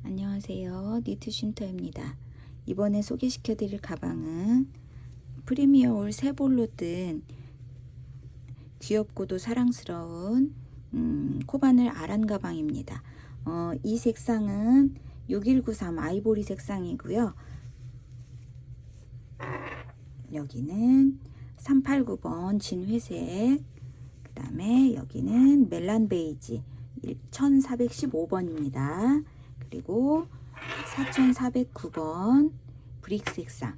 안녕하세요. 니트 쉼터입니다. 이번에 소개시켜 드릴 가방은 프리미어 올 세볼로 뜬 귀엽고도 사랑스러운 코바늘 아란 가방입니다. 이 색상은 6193 아이보리 색상이고요. 여기는 389번 진회색, 그 다음에 여기는 멜란 베이지 1415번입니다. 그리고 4409번 브릭 색상.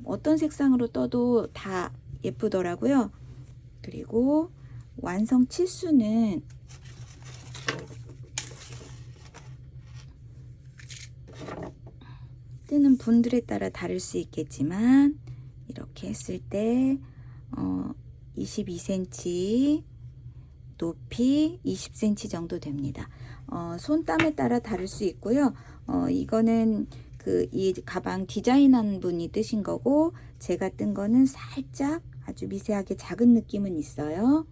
어떤 색상으로 떠도 다 예쁘더라고요. 그리고 완성 치수는 뜨는 분들에 따라 다를 수 있겠지만 이렇게 했을 때 22cm, 높이 20cm 정도 됩니다. 손땀에 따라 다를 수 있고요. 이거는 이 가방 디자인한 분이 뜨신 거고, 제가 뜬 거는 살짝 아주 미세하게 작은 느낌은 있어요.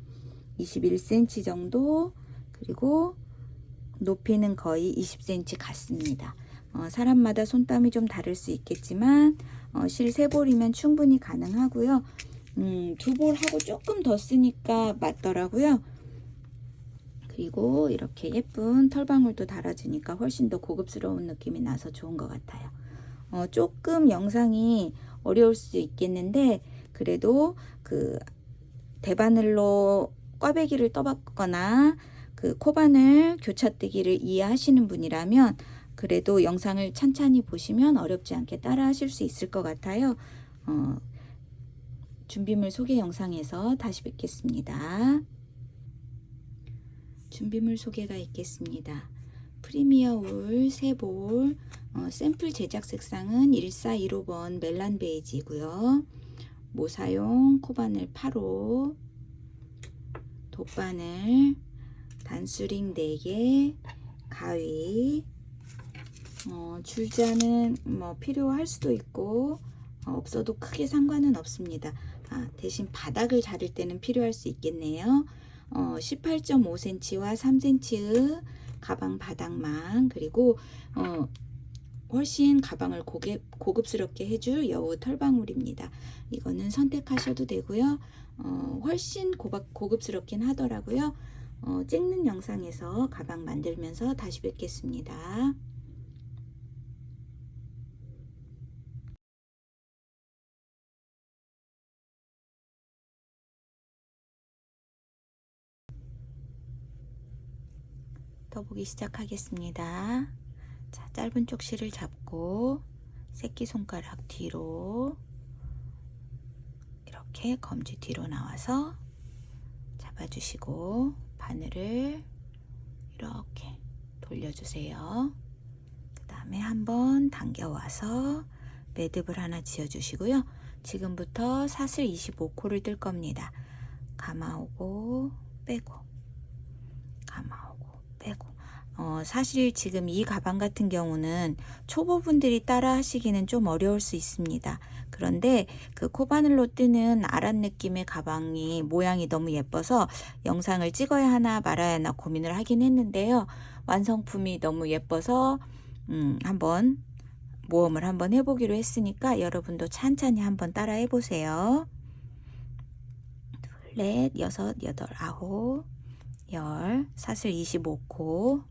21cm 정도, 그리고 높이는 거의 20cm 같습니다. 사람마다 손땀이 좀 다를 수 있겠지만 실 3볼이면 충분히 가능하고요. 2볼 하고 조금 더 쓰니까 맞더라고요. 그리고 이렇게 예쁜 털방울도 달아주니까 훨씬 더 고급스러운 느낌이 나서 좋은 것 같아요. 조금 영상이 어려울 수 있겠는데, 그래도 대바늘로 꽈배기를 떠봤거나 코바늘 교차뜨기를 이해하시는 분이라면 그래도 영상을 찬찬히 보시면 어렵지 않게 따라 하실 수 있을 것 같아요. 준비물 소개 영상에서 다시 뵙겠습니다. 준비물 소개가 있겠습니다. 프리미어 울 3볼, 샘플 제작 색상은 1415번 멜란 베이지고요. 모사용 코바늘 8호, 돗바늘, 단수링 4개, 가위, 줄자는 필요할 수도 있고 없어도 크게 상관은 없습니다. 대신 바닥을 자를 때는 필요할 수 있겠네요. 18.5cm와 3cm의 가방 바닥망, 그리고 훨씬 가방을 고급스럽게 해줄 여우 털방울입니다. 이거는 선택하셔도 되고요. 훨씬 고급스럽긴 하더라고요. 찍는 영상에서 가방 만들면서 다시 뵙겠습니다. 떠보기 시작하겠습니다. 자, 짧은 쪽 실을 잡고 새끼손가락 뒤로 이렇게 검지 뒤로 나와서 잡아주시고 바늘을 이렇게 돌려주세요. 그 다음에 한번 당겨와서 매듭을 하나 지어주시고요. 지금부터 사슬 25코를 뜰 겁니다. 감아오고 빼고, 감아오고 빼고. 사실 지금 이 가방 같은 경우는 초보분들이 따라 하시기는 좀 어려울 수 있습니다. 그런데 코바늘로 뜨는 아란 느낌의 가방이 모양이 너무 예뻐서 영상을 찍어야 하나 말아야 하나 고민을 하긴 했는데요. 완성품이 너무 예뻐서 한번 모험을 한번 해보기로 했으니까 여러분도 찬찬히 한번 따라 해보세요. 둘, 넷, 여섯, 여덟, 아홉, 열, 사슬 25코,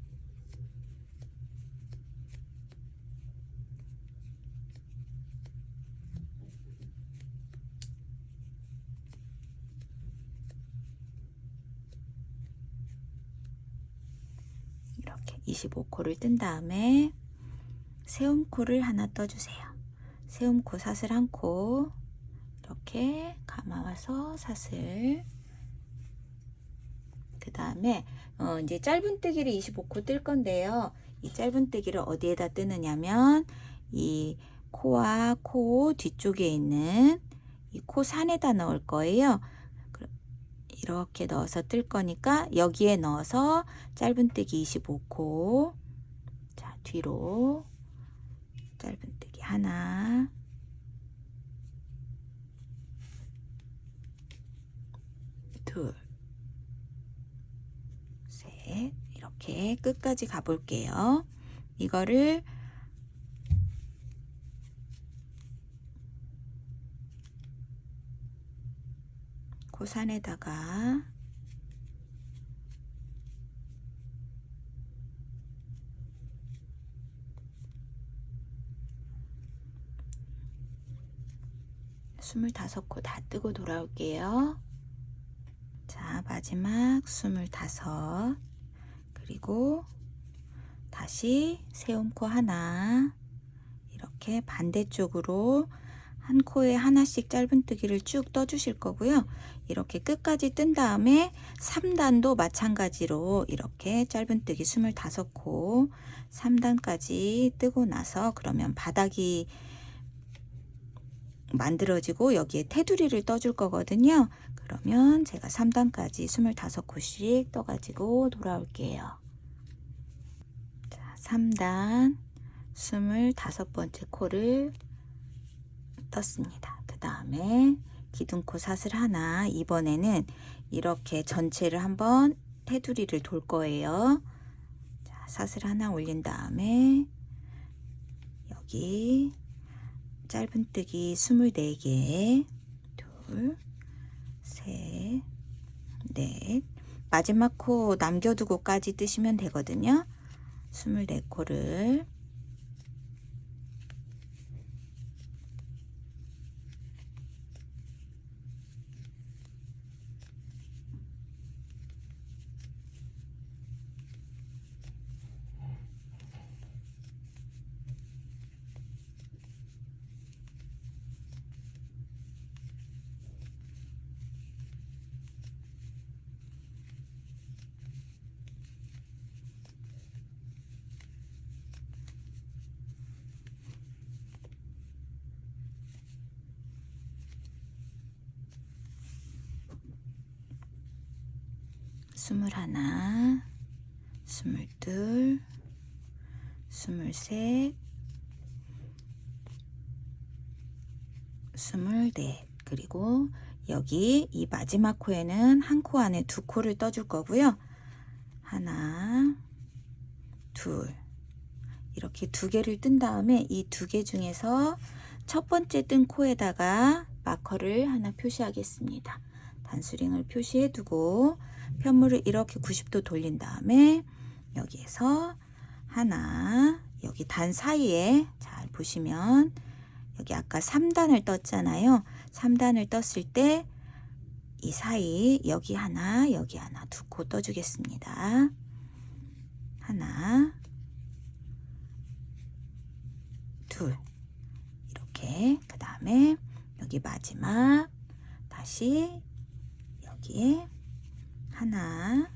이렇게 25코를 뜬 다음에 세움코를 하나 떠주세요. 세움코 사슬 1코 이렇게 감아와서 사슬, 그 다음에 이제 짧은뜨기를 25코 뜰 건데요. 이 짧은뜨기를 어디에다 뜨느냐면 이 코와 코 뒤쪽에 있는 이 코 산에다 넣을 거예요. 이렇게 넣어서 뜰 거니까 여기에 넣어서 짧은뜨기 25코, 자, 뒤로 짧은뜨기 하나, 둘, 셋, 이렇게 끝까지 가볼게요. 이거를 고산에다가 스물다섯 코 다 뜨고 돌아올게요. 자, 마지막 25. 그리고 다시 세움코 하나, 이렇게 반대쪽으로 한 코에 하나씩 짧은뜨기를 쭉 떠주실 거고요. 이렇게 끝까지 뜬 다음에 3단도 마찬가지로 이렇게 짧은뜨기 25코 3단까지 뜨고 나서, 그러면 바닥이 만들어지고 여기에 테두리를 떠줄 거거든요. 그러면 제가 3단까지 25코씩 떠가지고 돌아올게요. 자, 3단 25번째 코를 떴습니다. 그 다음에 기둥코 사슬 하나, 이번에는 이렇게 전체를 한번 테두리를 돌 거예요. 자, 사슬 하나 올린 다음에 여기 짧은뜨기 24개, 둘, 셋, 넷, 마지막 코 남겨두고까지 뜨시면 되거든요. 24코를 스물하나, 스물둘, 스물셋, 스물넷. 그리고 여기 이 마지막 코에는 한 코 안에 두 코를 떠줄 거고요. 하나, 둘, 이렇게 두 개를 뜬 다음에 이 두 개 중에서 첫 번째 뜬 코에다가 마커를 하나 표시하겠습니다. 단수링을 표시해 두고 편물을 이렇게 90도 돌린 다음에 여기에서 하나, 여기 단 사이에 잘 보시면 여기 아까 3단을 떴잖아요. 3단을 떴을 때 이 사이 여기 하나 두 코 떠주겠습니다. 하나, 둘, 이렇게. 그 다음에 여기 마지막 다시 여기에 하나,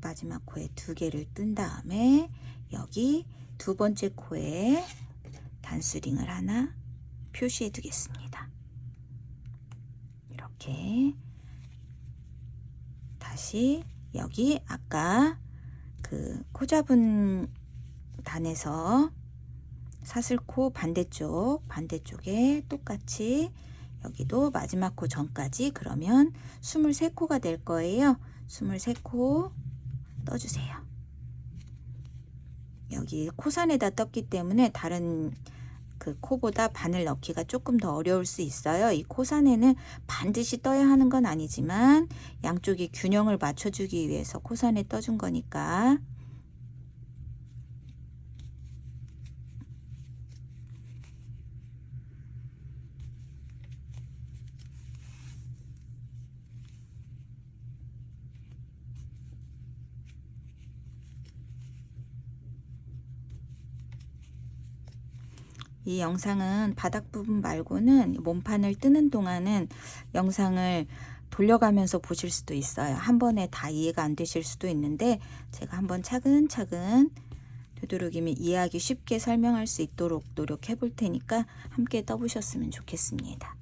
마지막 코에 두 개를 뜬 다음에 여기 두 번째 코에 단수링을 하나 표시해 두겠습니다. 이렇게 다시 여기 아까 그 코 잡은 단에서 사슬코 반대쪽에 똑같이 여기도 마지막 코 전까지, 그러면 23코가 될 거예요. 23코 떠주세요. 여기 코산에다 떴기 때문에 다른 그 코보다 바늘 넣기가 조금 더 어려울 수 있어요. 이 코산에는 반드시 떠야 하는 건 아니지만 양쪽이 균형을 맞춰주기 위해서 코산에 떠준 거니까. 이 영상은 바닥 부분 말고는 몸판을 뜨는 동안은 영상을 돌려가면서 보실 수도 있어요. 한 번에 다 이해가 안 되실 수도 있는데 제가 한번 차근차근 되도록이면 이해하기 쉽게 설명할 수 있도록 노력해 볼 테니까 함께 떠보셨으면 좋겠습니다.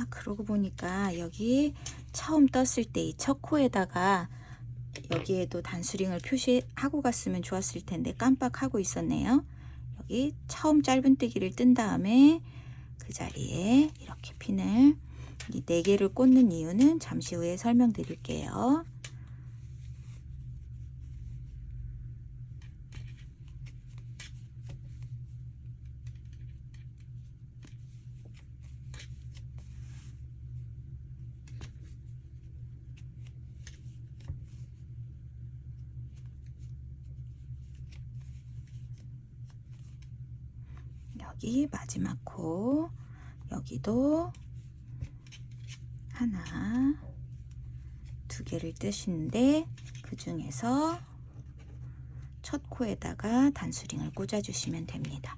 그러고 보니까 여기 처음 떴을 때 이 첫 코에다가 여기에도 단수링을 표시하고 갔으면 좋았을 텐데 깜빡하고 있었네요. 여기 처음 짧은뜨기를 뜬 다음에 그 자리에 이렇게 핀을 이 4개를 꽂는 이유는 잠시 후에 설명드릴게요. 여기 마지막 코, 여기도 하나, 2개를 뜨시는데 그 중에서 첫 코에다가 단수링을 꽂아주시면 됩니다.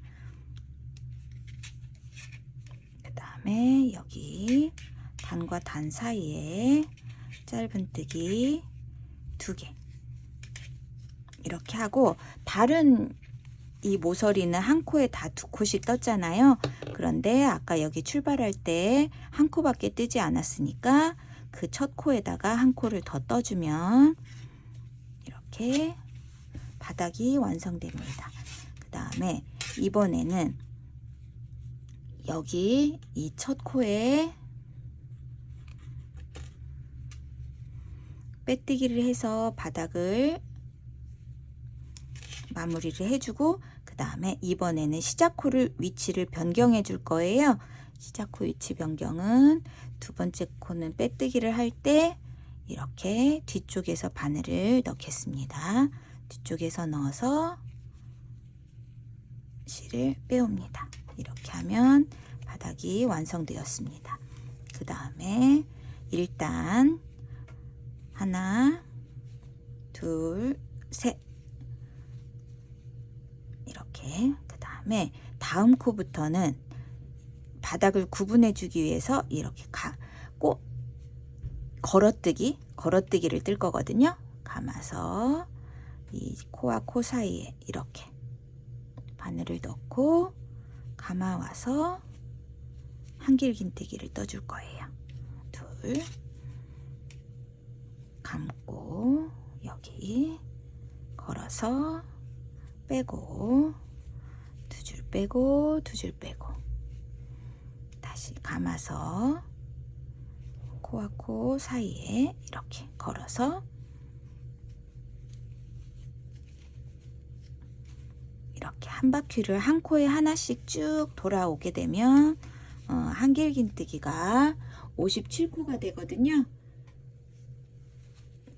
그 다음에 여기 단과 단 사이에 짧은뜨기 2개 이렇게 하고, 다른 이 모서리는 한 코에 다 2코씩 떴잖아요. 그런데 아까 여기 출발할 때 한 코밖에 뜨지 않았으니까 그 첫 코에다가 한 코를 더 떠주면 이렇게 바닥이 완성됩니다. 그 다음에 이번에는 여기 이 첫 코에 빼뜨기를 해서 바닥을 마무리를 해주고, 그 다음에 이번에는 시작코를 위치를 변경해 줄 거예요. 시작코 위치 변경은 두 번째 코는 빼뜨기를 할 때 이렇게 뒤쪽에서 바늘을 넣겠습니다. 뒤쪽에서 넣어서 실을 빼옵니다. 이렇게 하면 바닥이 완성되었습니다. 그 다음에 일단 하나, 둘, 셋 이렇게, 그 다음에 다음 코부터는 바닥을 구분해 주기 위해서 이렇게 꼭 걸어뜨기를 뜰 거거든요. 감아서 이 코와 코 사이에 이렇게 바늘을 넣고 감아와서 한길긴뜨기를 떠줄 거예요. 둘, 감고 여기 걸어서 빼고 2줄 빼고 2줄 빼고 다시 감아서 코와 코 사이에 이렇게 걸어서 이렇게 한 바퀴를 한 코에 하나씩 쭉 돌아오게 되면 한길긴뜨기가 57코가 되거든요.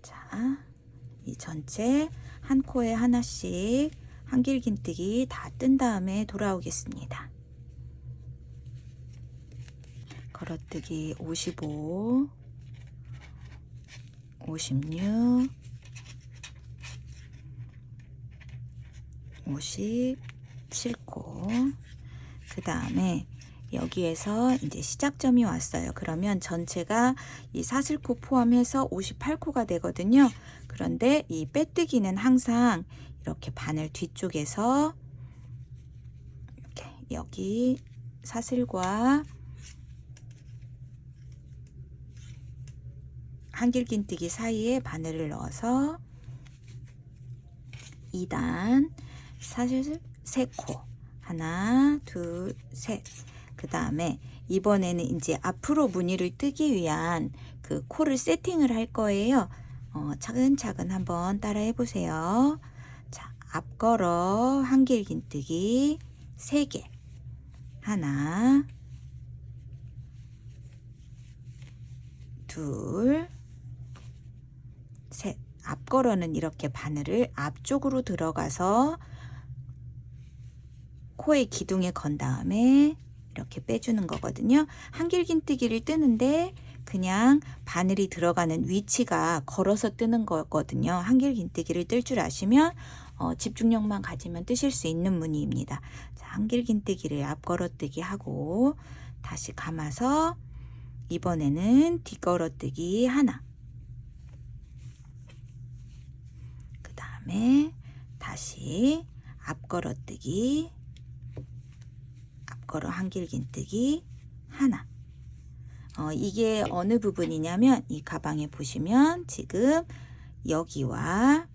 자, 이 전체 한 코에 하나씩 한길긴뜨기 다 뜬 다음에 돌아오겠습니다. 걸어뜨기 55, 56, 57코. 그 다음에 여기에서 이제 시작점이 왔어요. 그러면 전체가 이 사슬코 포함해서 58코가 되거든요. 그런데 이 빼뜨기는 항상 이렇게 바늘 뒤쪽에서 이렇게 여기 사슬과 한길긴뜨기 사이에 바늘을 넣어서 2단 사슬 3코 하나 둘 셋. 그 다음에 이번에는 이제 앞으로 무늬를 뜨기 위한 그 코를 세팅을 할 거예요. 차근차근 한번 따라 해보세요. 자, 앞걸어 한길긴뜨기 3개 하나 둘 셋. 앞걸어는 이렇게 바늘을 앞쪽으로 들어가서 코의 기둥에 건 다음에 이렇게 빼주는 거거든요. 한길긴뜨기를 뜨는데 그냥 바늘이 들어가는 위치가 걸어서 뜨는 거거든요. 한길긴뜨기를 뜰 줄 아시면 집중력만 가지면 뜨실 수 있는 무늬입니다. 자, 한길긴뜨기를 앞걸어뜨기 하고 다시 감아서 이번에는 뒷걸어뜨기 하나, 그 다음에 다시 앞걸어뜨기, 앞걸어 한길긴뜨기 하나. 이게 어느 부분이냐면 이 가방에 보시면 지금 여기와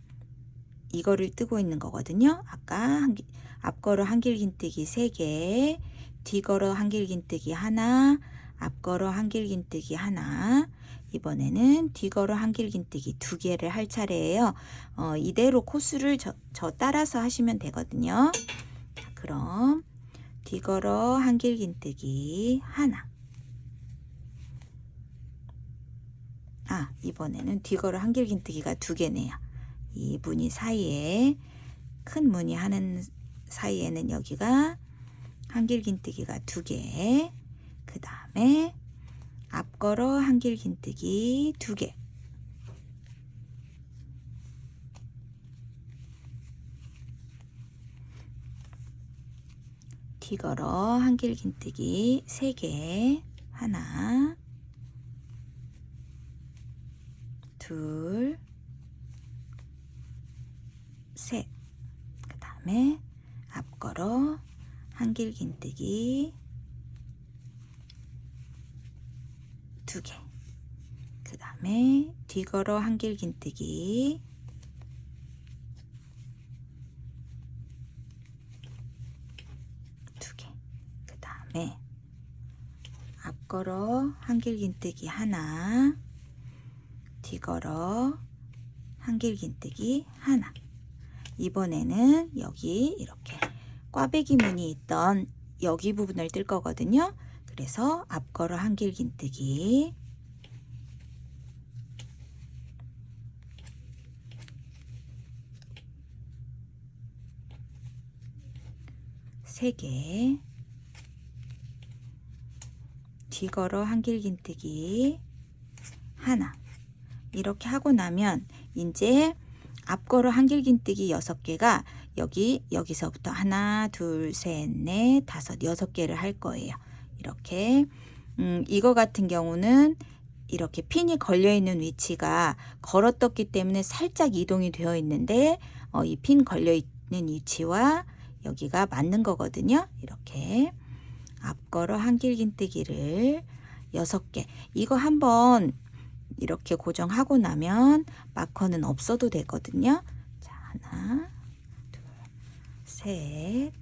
이거를 뜨고 있는 거거든요. 아까 앞걸어 한길긴뜨기 3개, 뒤걸어 한길긴뜨기 하나, 앞걸어 한길긴뜨기 하나. 이번에는 뒤걸어 한길긴뜨기 2개를 할 차례예요. 이대로 코스를 저 따라서 하시면 되거든요. 자, 그럼 뒤걸어 한길긴뜨기 하나. 이번에는 뒤걸어 한길긴뜨기가 2개네요. 이 무늬 사이에 큰 무늬 하는 사이에는 여기가 한길긴뜨기가 2개, 그 다음에 앞걸어 한길긴뜨기 2개, 뒤걸어 한길긴뜨기 3개, 하나, 둘, 셋. 그 다음에 앞걸어 한길긴뜨기 2개. 그 다음에 뒤걸어 한길긴뜨기 2개. 그 다음에 앞걸어 한길긴뜨기 하나, 뒤걸어 한길긴뜨기 하나. 이번에는 여기 이렇게 꽈배기 무늬 있던 여기 부분을 뜰 거거든요. 그래서 앞걸어 한길긴뜨기 3개, 뒤걸어 한길긴뜨기 하나. 이렇게 하고 나면 이제 앞걸어 한길긴뜨기 6개가 여기서부터 하나, 둘, 셋, 넷, 다섯, 6개를 할 거예요. 이렇게 이거 같은 경우는 이렇게 핀이 걸려 있는 위치가 걸어떴기 때문에 살짝 이동이 되어 있는데 이 핀 걸려 있는 위치와 여기가 맞는 거거든요. 이렇게 앞걸어 한길긴뜨기를 6개. 이거 한번 이렇게 고정하고 나면 마커는 없어도 되거든요. 자, 하나, 둘, 셋,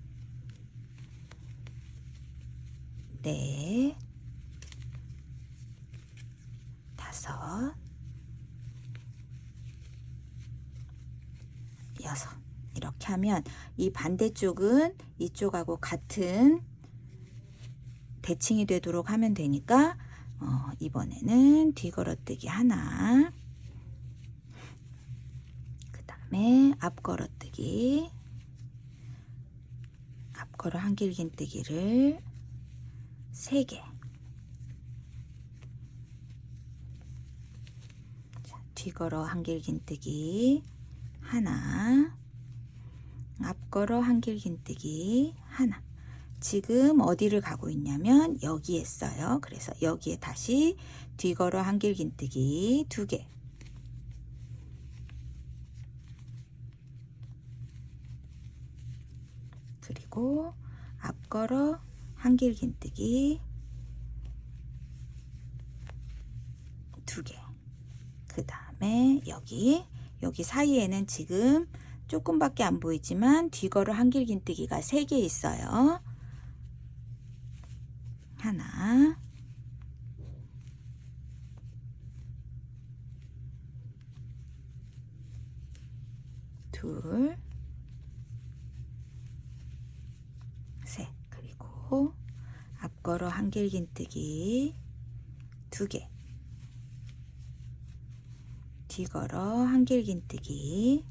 넷, 다섯, 여섯. 이렇게 하면 이 반대쪽은 이쪽하고 같은 대칭이 되도록 하면 되니까 이번에는 뒤걸어뜨기 하나, 그 다음에 앞걸어뜨기, 앞걸어 한길긴뜨기를 3개, 뒤걸어 한길긴뜨기 하나, 앞걸어 한길긴뜨기 하나. 지금 어디를 가고 있냐면 여기에 써요. 그래서 여기에 다시 뒤걸어 한길긴뜨기 2개, 그리고 앞걸어 한길긴뜨기 2개. 그 다음에 여기 사이에는 지금 조금밖에 안 보이지만 뒤걸어 한길긴뜨기가 3개 있어요. 하나, 둘, 셋. 그리고 앞걸어 한길긴뜨기 2개, 뒤걸어 한길긴뜨기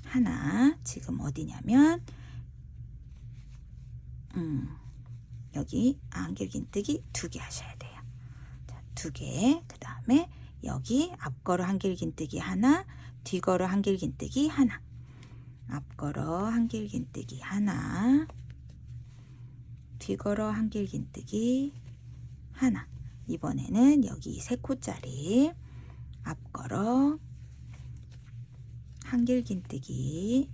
하나. 지금 어디냐면 여기 한길긴뜨기 2개 하셔야 돼요. 자, 2개. 그 다음에 여기 앞걸어 한길긴뜨기 하나, 뒤걸어 한길긴뜨기 하나, 앞걸어 한길긴뜨기 하나, 뒤걸어 한길긴뜨기 하나. 이번에는 여기 3코짜리 앞걸어 한길긴뜨기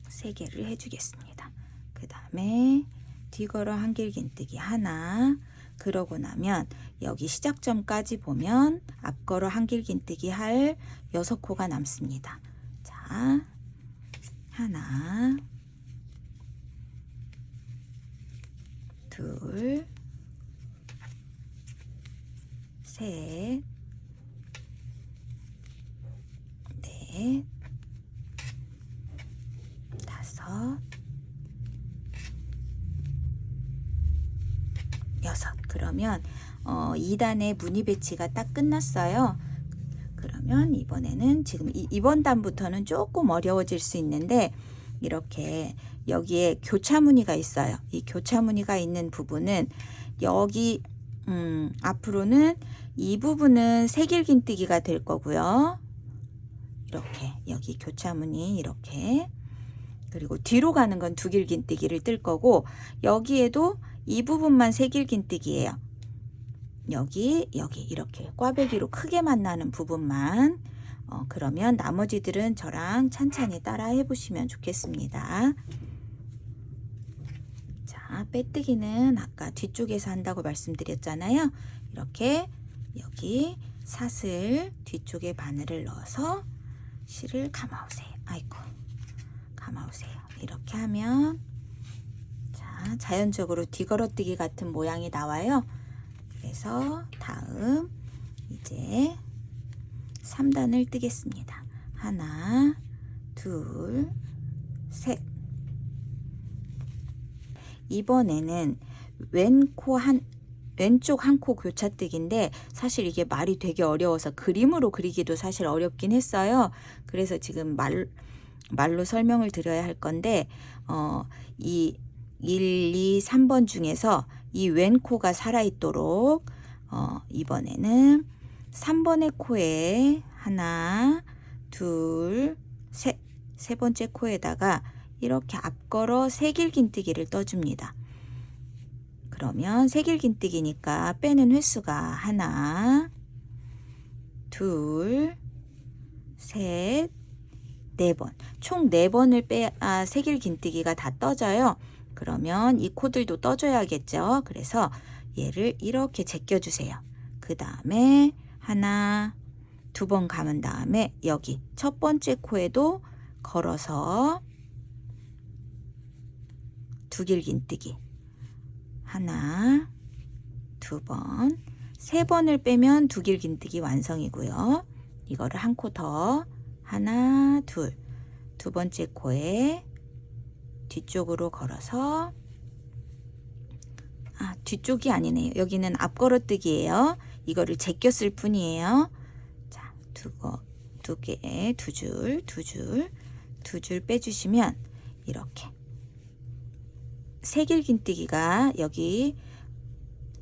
3개를 해주겠습니다. 그 다음 다음에 뒤걸어 한길긴뜨기 하나. 그러고 나면 여기 시작점까지 보면 앞걸어 한길긴뜨기 할 6코가 남습니다. 자, 하나, 둘, 셋, 넷, 다섯, 여섯. 그러면 2단의 무늬 배치가 딱 끝났어요. 그러면 이번에는 지금 이번 단부터는 조금 어려워질 수 있는데 이렇게 여기에 교차 무늬가 있어요. 이 교차 무늬가 있는 부분은 여기 앞으로는 이 부분은 새길긴뜨기가 될 거고요. 이렇게 여기 교차 무늬 이렇게, 그리고 뒤로 가는 건 두길긴뜨기를 뜰 거고 여기에도 이 부분만 새길긴뜨기예요. 여기 이렇게 꽈배기로 크게 만나는 부분만. 그러면 나머지들은 저랑 찬찬히 따라 해보시면 좋겠습니다. 자, 빼뜨기는 아까 뒤쪽에서 한다고 말씀드렸잖아요. 이렇게 여기 사슬 뒤쪽에 바늘을 넣어서 실을 감아오세요. 아이고, 감아오세요. 이렇게 하면 자, 자연적으로 뒤걸어뜨기 같은 모양이 나와요. 그래서 다음 이제 3단을 뜨겠습니다. 하나, 둘, 셋. 이번에는 왼쪽 한 코 교차뜨기인데 사실 이게 말이 되게 어려워서 그림으로 그리기도 사실 어렵긴 했어요. 그래서 지금 말로 설명을 드려야 할 건데 이 1, 2, 3번 중에서 이 왼 코가 살아있도록 이번에는 3번의 코에 하나, 둘, 셋, 세 번째 코에다가 이렇게 앞걸어 새길긴뜨기를 떠줍니다. 그러면 새길긴뜨기니까 빼는 횟수가 하나, 둘, 셋, 네 번. 총 4번을 빼야 새길긴뜨기가 다 떠져요. 그러면 이 코들도 떠줘야겠죠. 그래서 얘를 이렇게 제껴주세요. 그 다음에 하나, 2번 감은 다음에 여기 첫 번째 코에도 걸어서 두길긴뜨기 하나, 2번, 3번을 빼면 두길긴뜨기 완성이고요. 이거를 한 코 더 하나, 둘, 두 번째 코에 뒤쪽으로 걸어서 뒤쪽이 아니네요. 여기는 앞걸어뜨기예요. 이거를 제꼈을 뿐이에요. 자, 두 줄 빼주시면 이렇게 새길긴뜨기가 여기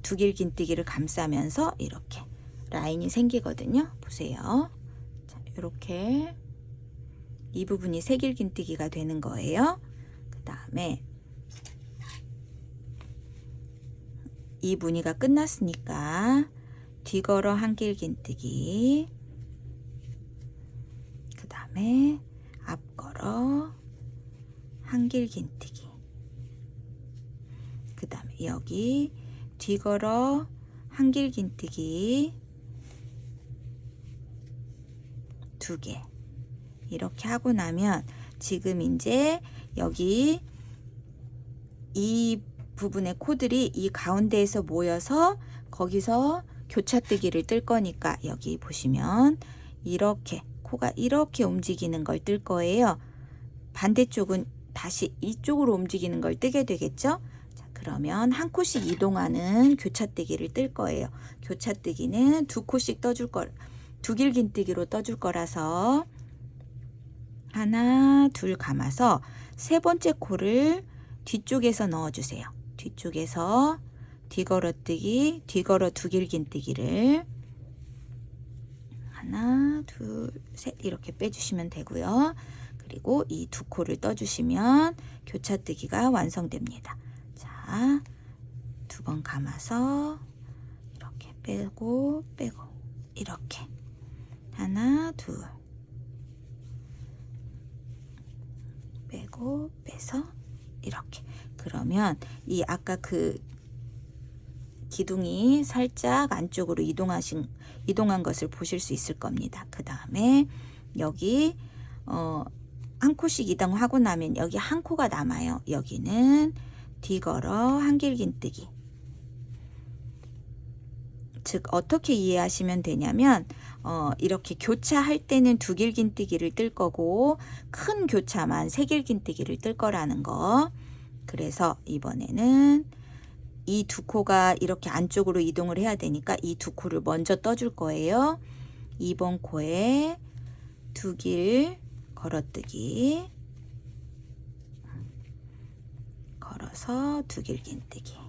두길긴뜨기를 감싸면서 이렇게 라인이 생기거든요. 보세요. 자, 이렇게 이 부분이 새길긴뜨기가 되는 거예요. 그 다음에 이 무늬가 끝났으니까 뒤걸어 한길긴뜨기, 그 다음에 앞걸어 한길긴뜨기, 그 다음에 여기 뒤걸어 한길긴뜨기 2개 이렇게 하고 나면 지금 이제 여기 이 부분의 코들이 이 가운데에서 모여서 거기서 교차뜨기를 뜰 거니까 여기 보시면 이렇게 코가 이렇게 움직이는 걸 뜰 거예요. 반대쪽은 다시 이쪽으로 움직이는 걸 뜨게 되겠죠? 자, 그러면 한 코씩 이동하는 교차뜨기를 뜰 거예요. 교차뜨기는 2코씩 떠줄 거, 두길긴뜨기로 떠줄 거라서 하나, 둘 감아서 세 번째 코를 뒤쪽에서 넣어주세요. 뒤쪽에서 뒤걸어뜨기, 뒤걸어 두길긴뜨기를 하나, 둘, 셋 이렇게 빼주시면 되고요. 그리고 이 2코를 떠주시면 교차뜨기가 완성됩니다. 자, 2번 감아서 이렇게 빼고 이렇게 하나, 둘 빼고 빼서 이렇게. 그러면 보시면 이 아까 그 기둥이 살짝 안쪽으로 이동한 것을 보실 수 있을 겁니다. 그 다음에 여기 한 코씩 이동하고 나면 여기 한 코가 남아요. 여기는 뒤걸어 한길긴뜨기. 즉 어떻게 이해하시면 되냐면 이렇게 교차할 때는 두 길긴뜨기를 뜰 거고 큰 교차만 세 길긴뜨기를 뜰 거라는 거. 그래서 이번에는 이 두 코가 이렇게 안쪽으로 이동을 해야 되니까 이 두 코를 먼저 떠줄 거예요. 2번 코에 두 길 걸어뜨기, 걸어서 두 길긴뜨기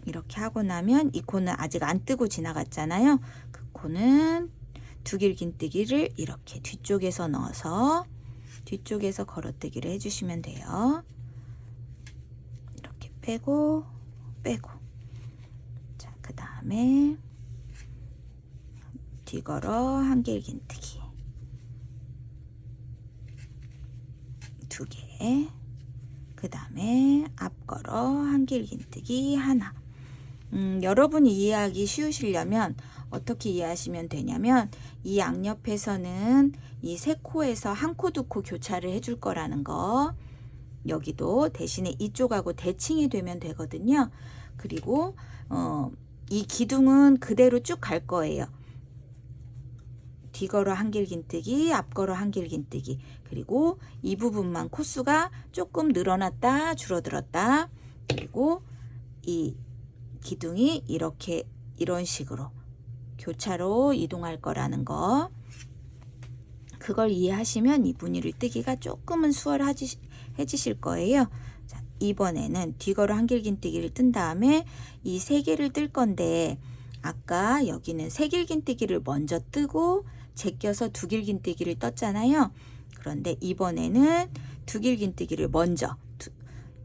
이렇게 하고 나면 이 코는 아직 안 뜨고 지나갔잖아요. 그 코는 두 길긴뜨기를 이렇게 뒤쪽에서 넣어서 뒤쪽에서 걸어뜨기를 해주시면 돼요. 이렇게 빼고 자, 그 다음에 뒤걸어 한길긴뜨기 두 개, 그 다음에 앞걸어 한길긴뜨기 하나. 여러분이 이해하기 쉬우시려면 어떻게 이해하시면 되냐면 이 양옆에서는 이 세 코에서 한 코, 두 코 교차를 해줄 거라는 거. 여기도 대신에 이쪽하고 대칭이 되면 되거든요. 그리고 이 기둥은 그대로 쭉 갈 거예요. 뒤걸어 한길긴뜨기, 앞걸어 한길긴뜨기. 그리고 이 부분만 코수가 조금 늘어났다 줄어들었다. 그리고 이 기둥이 이렇게 이런 식으로 교차로 이동할 거라는 거. 그걸 이해하시면 이 무늬를 뜨기가 조금은 수월해지실 거예요. 자, 이번에는 뒤걸어 한길긴뜨기를 뜬 다음에 이 세 개를 뜰 건데 아까 여기는 세 길긴뜨기를 먼저 뜨고 제껴서 두 길긴뜨기를 떴잖아요. 그런데 이번에는 두 길긴뜨기를 먼저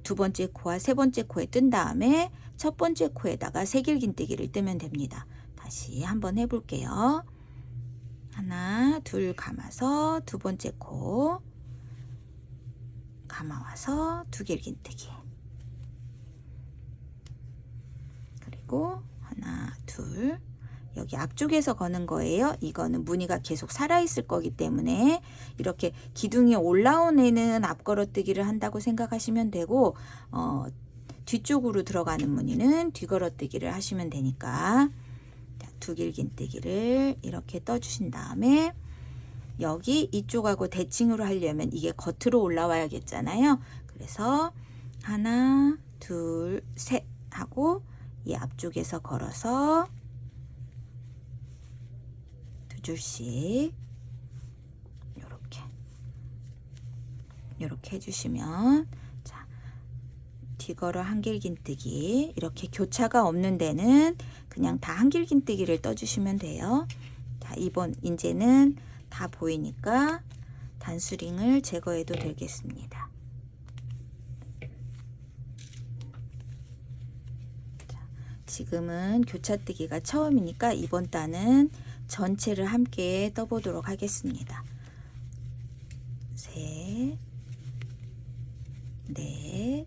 두 번째 코와 세 번째 코에 뜬 다음에 첫 번째 코에다가 세 길긴뜨기를 뜨면 됩니다. 다시 한번 해볼게요. 하나, 둘 감아서 두 번째 코 감아와서 두 길긴뜨기. 그리고 하나, 둘. 여기 앞쪽에서 거는 거예요. 이거는 무늬가 계속 살아있을 거기 때문에 이렇게 기둥이 올라온 애는 앞걸어뜨기를 한다고 생각하시면 되고 뒤쪽으로 들어가는 무늬는 뒤걸어뜨기를 하시면 되니까 두 길긴뜨기를 이렇게 떠주신 다음에 여기 이쪽하고 대칭으로 하려면 이게 겉으로 올라와야겠잖아요. 그래서 하나, 둘, 셋 하고 이 앞쪽에서 걸어서 두 줄씩 이렇게 해주시면 자, 뒤걸어 한길긴뜨기 이렇게 교차가 없는 데는 그냥 다 한길긴뜨기를 떠주시면 돼요. 자, 이제는 다 보이니까 단수링을 제거해도 되겠습니다. 자, 지금은 교차뜨기가 처음이니까 이번 단은 전체를 함께 떠보도록 하겠습니다. 셋, 넷,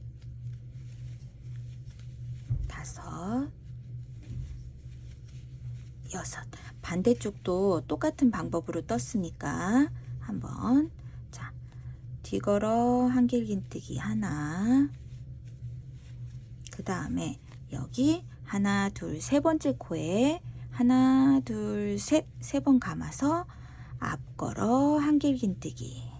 다섯, 여섯. 반대쪽도 똑같은 방법으로 떴으니까 한번 자 뒤걸어 한길긴뜨기 하나, 그 다음에 여기 하나, 둘, 세 번째 코에 하나, 둘, 셋, 세 번 감아서 앞걸어 한길긴뜨기.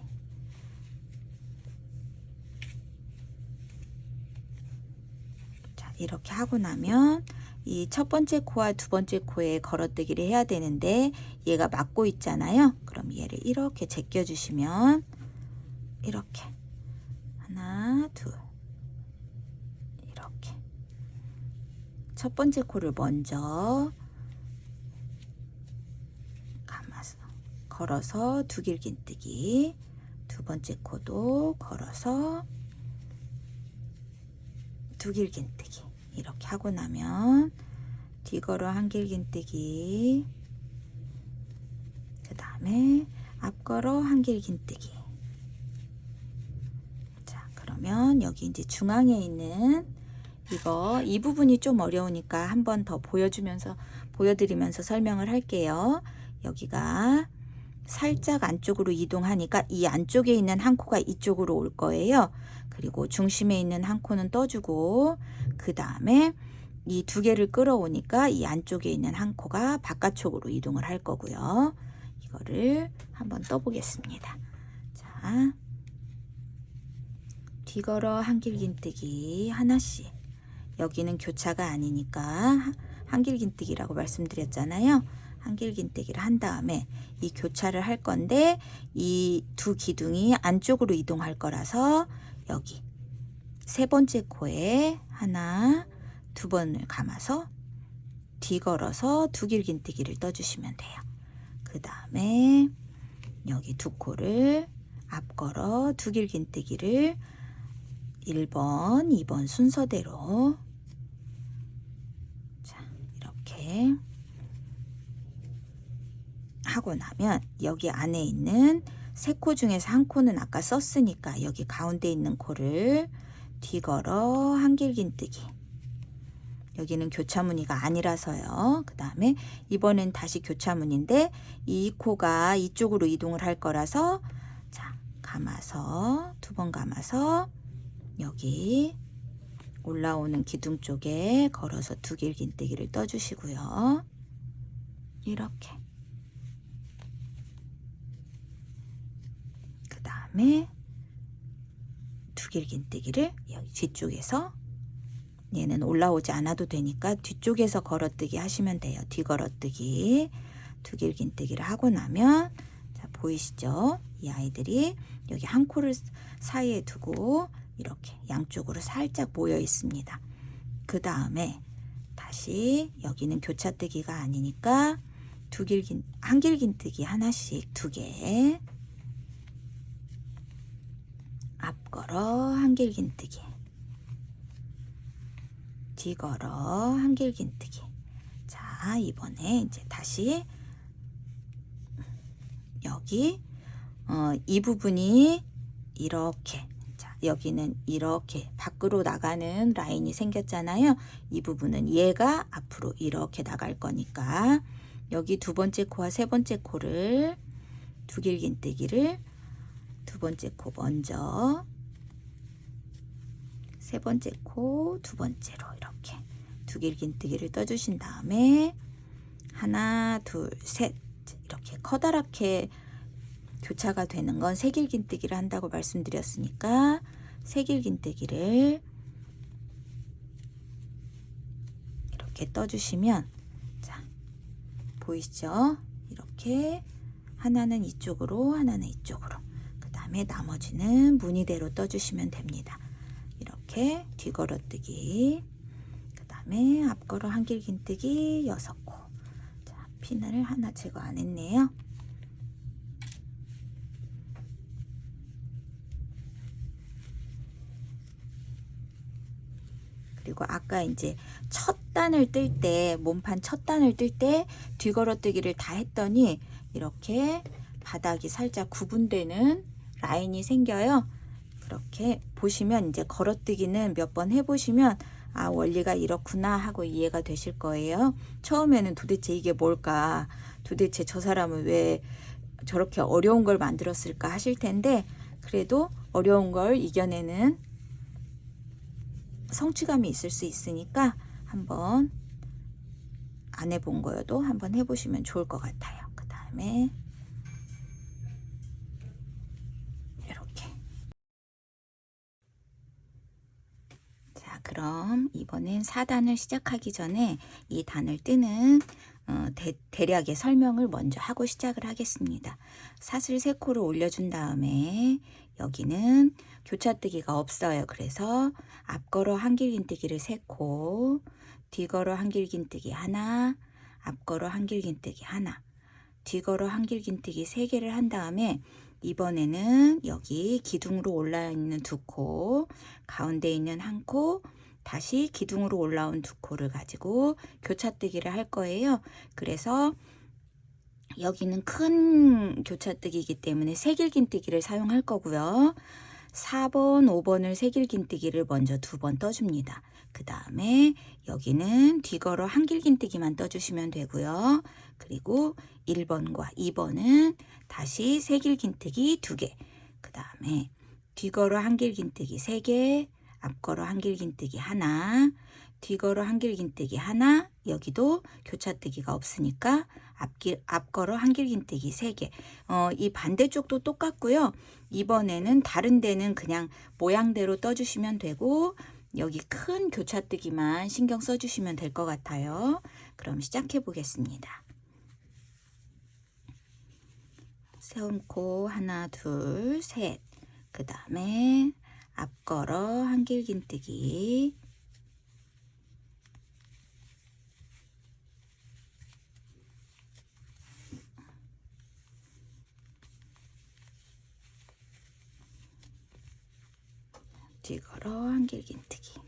자, 이렇게 하고 나면 이 첫 번째 코와 두 번째 코에 걸어뜨기를 해야 되는데 얘가 막고 있잖아요. 그럼 얘를 이렇게 제껴주시면 이렇게 하나, 둘 이렇게 첫 번째 코를 먼저 감아서 걸어서 두 길긴뜨기, 두 번째 코도 걸어서 두 길긴뜨기 이렇게 하고 나면 뒤걸어 한길긴뜨기, 그 다음에 앞걸어 한길긴뜨기. 자, 그러면 나면 여기 이제 중앙에 있는 이 부분이 좀 어려우니까 한 번 더 보여드리면서 설명을 할게요. 여기가 살짝 안쪽으로 이동하니까 이 안쪽에 있는 한 코가 이쪽으로 올 거예요. 그리고 중심에 있는 한 코는 떠주고, 그 다음에 이 두 개를 끌어오니까 이 안쪽에 있는 한 코가 바깥쪽으로 이동을 할 거고요. 이거를 한번 떠보겠습니다. 자, 뒤걸어 한길긴뜨기 하나씩. 여기는 교차가 아니니까 한길긴뜨기라고 말씀드렸잖아요. 한길긴뜨기를 한 다음에 이 교차를 할 건데 이 두 기둥이 안쪽으로 이동할 거라서 여기 세 번째 코에 하나, 두 번을 감아서 뒤걸어서 두 길긴뜨기를 떠주시면 돼요. 그 다음에 여기 두 코를 앞걸어 두 길긴뜨기를 1번, 2번 순서대로 자, 이렇게 하고 나면 여기 안에 있는 세 코 중에서 한 코는 아까 썼으니까 여기 가운데 있는 코를 뒤걸어 한길긴뜨기. 여기는 교차무늬가 아니라서요. 그 다음에 이번엔 다시 교차무늬인데 이 코가 이쪽으로 이동을 할 거라서 자, 감아서 두 번 감아서 여기 올라오는 기둥 쪽에 걸어서 두 길긴뜨기를 떠주시고요. 이렇게. 그 다음에 두 길긴뜨기를 여기 뒤쪽에서, 얘는 올라오지 않아도 되니까 뒤쪽에서 걸어뜨기 하시면 돼요. 뒤걸어뜨기 두 길긴뜨기를 하고 나면 자, 보이시죠? 이 아이들이 여기 한 코를 사이에 두고 이렇게 양쪽으로 살짝 모여 있습니다. 그 다음에 다시 여기는 교차뜨기가 아니니까 한길긴뜨기 하나씩 두 개, 앞걸어 한길긴뜨기, 뒤걸어 한길긴뜨기. 자, 이번에 이제 다시 여기 이 부분이 이렇게, 자, 여기는 이렇게 밖으로 나가는 라인이 생겼잖아요. 이 부분은 얘가 앞으로 이렇게 나갈 거니까 여기 두 번째 코와 세 번째 코를 두 길긴뜨기를 두 번째 코 먼저, 세 번째 코 두 번째로 이렇게 두 길긴뜨기를 떠주신 다음에 하나, 둘, 셋 이렇게 커다랗게 교차가 되는 건 세 길긴뜨기를 한다고 말씀드렸으니까 세 길긴뜨기를 이렇게 떠주시면 자, 보이시죠? 이렇게 하나는 이쪽으로 하나는 이쪽으로, 그 다음에 나머지는 무늬대로 떠주시면 됩니다. 이렇게 뒤걸어뜨기, 그 다음에 앞걸어 한길긴뜨기 6코. 자, 핀을 하나 제거 안 했네요. 그리고 아까 이제 첫 단을 뜰 때, 몸판 첫 단을 뜰 때 뒤걸어뜨기를 다 했더니 이렇게 바닥이 살짝 구분되는 라인이 생겨요. 그렇게 보시면 이제 걸어뜨기는 몇 번 해보시면 아, 원리가 이렇구나 하고 이해가 되실 거예요. 처음에는 도대체 이게 뭘까, 도대체 저 사람은 왜 저렇게 어려운 걸 만들었을까 하실 텐데, 그래도 어려운 걸 이겨내는 성취감이 있을 수 있으니까 한번 안 해본 거여도 한번 해보시면 좋을 것 같아요. 그 다음에 이렇게. 자, 그럼 이번엔 4단을 시작하기 전에 이 단을 뜨는 대략의 설명을 먼저 하고 시작을 하겠습니다. 사슬 3코를 올려준 다음에 여기는 교차뜨기가 없어요. 그래서 앞걸어 한길긴뜨기를 3코, 뒤걸어 한길긴뜨기 하나, 앞걸어 한길긴뜨기 하나, 뒤걸어 한길긴뜨기 3개를 한 다음에 이번에는 여기 기둥으로 올라 있는 2코, 가운데 있는 1코, 다시 기둥으로 올라온 2코를 가지고 교차뜨기를 할 거예요. 그래서 여기는 큰 교차뜨기이기 때문에 새길긴뜨기를 사용할 거고요. 4번, 5번을 새길긴뜨기를 먼저 2번 떠줍니다. 그 다음에 여기는 뒤걸어 한길긴뜨기만 떠주시면 되고요. 그리고 1번과 2번은 다시 새길긴뜨기 2개, 그 다음에 뒤걸어 한길긴뜨기 3개, 앞걸어 한길긴뜨기 하나, 뒤걸어 한길긴뜨기 하나, 여기도 교차뜨기가 없으니까 앞걸어 한길긴뜨기 3개. 이 반대쪽도 똑같고요. 이번에는 다른 데는 그냥 모양대로 떠주시면 되고 여기 큰 교차뜨기만 신경 써주시면 될 것 같아요. 그럼 시작해 보겠습니다. 세운코 하나, 둘, 셋. 그 다음에 앞걸어 한길긴뜨기, 뒤걸어 한길긴뜨기,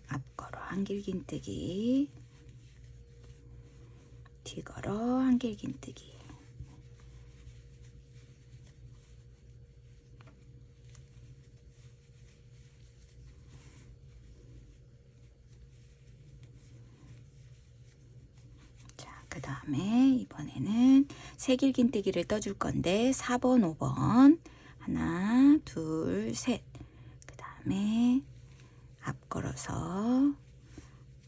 앞걸어 한길긴뜨기, 뒤걸어 한길긴뜨기. 그 다음에 이번에는 새길긴뜨기를 떠줄 건데 4번, 5번 하나, 둘, 셋. 그 다음에 앞걸어서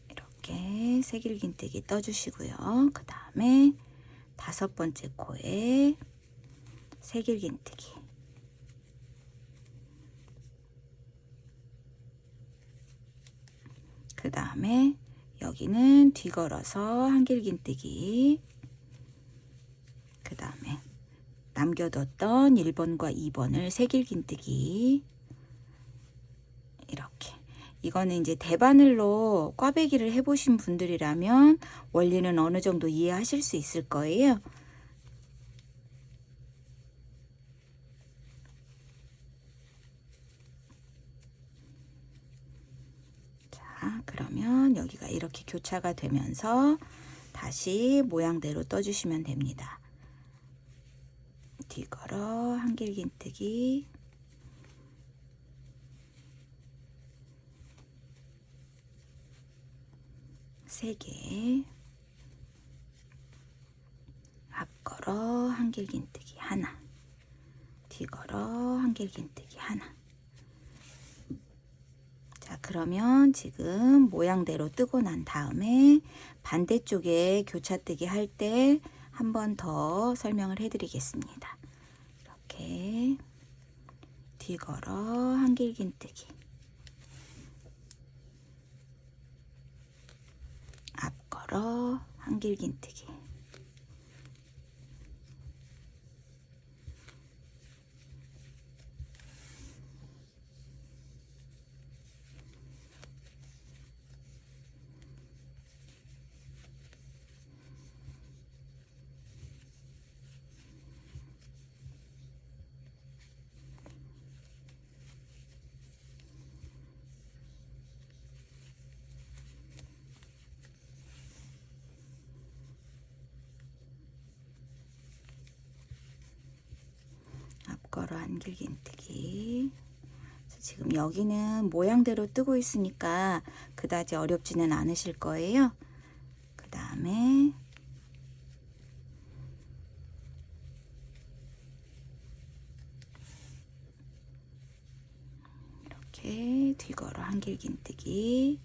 이렇게 새길긴뜨기 떠주시고요. 그 다음에 5번째 코에 새길긴뜨기, 그 다음에 여기는 뒤걸어서 한길긴뜨기, 그 다음에 남겨뒀던 1번과 2번을 새길긴뜨기, 이렇게. 이거는 이제 대바늘로 꽈배기를 해보신 분들이라면 원리는 어느 정도 이해하실 수 있을 거예요. 자, 그러면 여기가 이렇게 교차가 되면서 다시 모양대로 떠주시면 됩니다. 뒤걸어 한길긴뜨기, 세 개, 앞걸어 한길긴뜨기 하나, 뒤걸어 한길긴뜨기 하나. 자, 그러면 지금 모양대로 뜨고 난 다음에 반대쪽에 교차뜨기 할 때 한 번 더 설명을 해 드리겠습니다. 이렇게 뒤걸어 한길긴뜨기, 앞걸어 한길긴뜨기, 앞걸어 한길긴뜨기. 지금 여기는 모양대로 뜨고 있으니까 그다지 어렵지는 않으실 거예요. 그 다음에 이렇게 뒤걸어 한길긴뜨기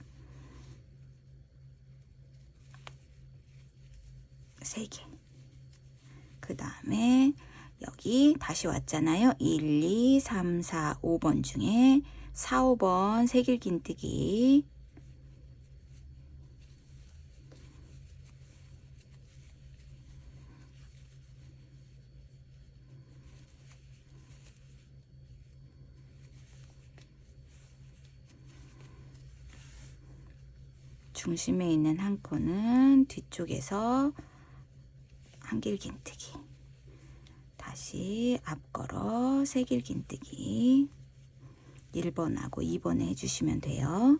3개. 그 다음에 여기 다시 왔잖아요. 1, 2, 3, 4, 5번 중에 4, 5번 새길긴뜨기, 중심에 있는 한 코는 뒤쪽에서 한길긴뜨기, 다시 앞걸어 새길긴뜨기 1번하고 2번에 해주시면 돼요.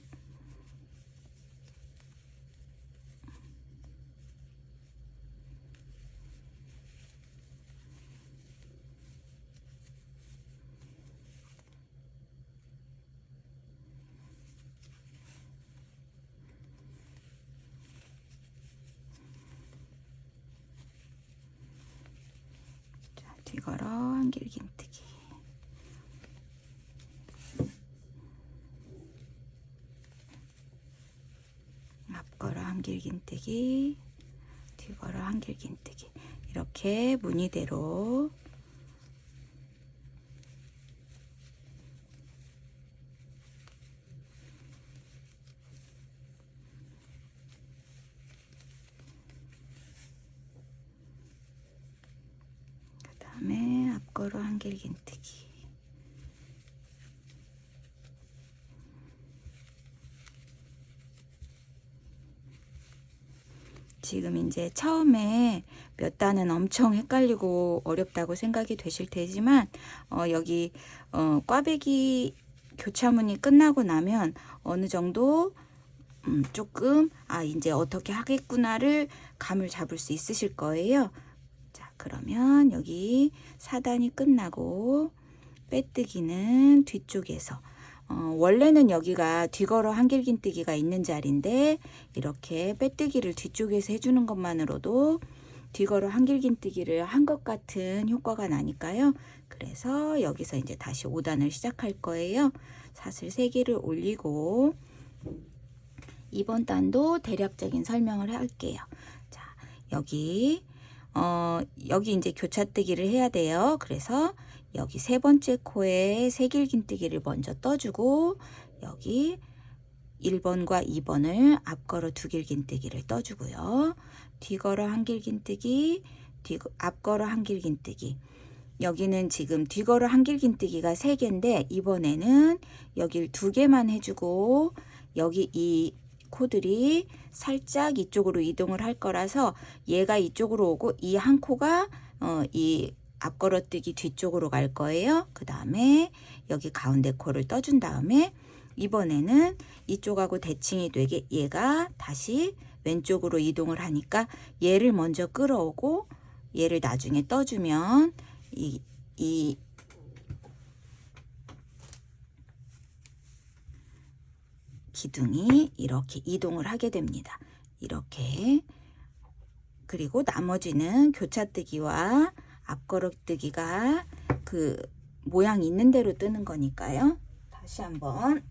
뒤걸어 한길긴뜨기. 앞걸어 한길긴뜨기, 뒤걸어 한길긴뜨기. 이렇게 무늬대로 그 다음에 앞걸어 한길긴뜨기. 지금 이제 처음에 몇 단은 엄청 헷갈리고 어렵다고 생각이 되실 테지만 여기 꽈배기 교차문이 끝나고 나면 어느 정도 조금 이제 어떻게 하겠구나를 감을 잡을 수 있으실 거예요. 자, 그러면 여기 4단이 끝나고 빼뜨기는 뒤쪽에서 원래는 여기가 뒤걸어 한길긴뜨기가 있는 자리인데 이렇게 빼뜨기를 뒤쪽에서 해주는 것만으로도 뒤걸어 한길긴뜨기를 한 것 같은 효과가 나니까요. 그래서 여기서 이제 다시 5단을 시작할 거예요. 사슬 3개를 올리고 이번 단도 대략적인 설명을 할게요. 자, 여기 이제 교차뜨기를 해야 돼요. 그래서 여기 3번째 코에 새길긴뜨기를 먼저 떠주고 여기 1번과 2번을 앞걸어 두길긴뜨기를 떠주고요. 뒤걸어 한길긴뜨기, 앞걸어 한길긴뜨기. 여기는 지금 뒤걸어 한길긴뜨기가 3개인데 이번에는 여길 2개만 해주고 여기 이 코들이 살짝 이쪽으로 이동을 할 거라서 얘가 이쪽으로 오고 이 한 코가 이 앞걸어뜨기 뒤쪽으로 갈 거예요. 그 다음에 여기 가운데 코를 떠준 다음에 이번에는 이쪽하고 대칭이 되게 얘가 다시 왼쪽으로 이동을 하니까 얘를 먼저 끌어오고 얘를 나중에 떠주면 이 기둥이 이렇게 이동을 하게 됩니다. 이렇게. 그리고 나머지는 교차뜨기와 앞걸어뜨기가 그 모양 있는 대로 뜨는 거니까요. 다시 한번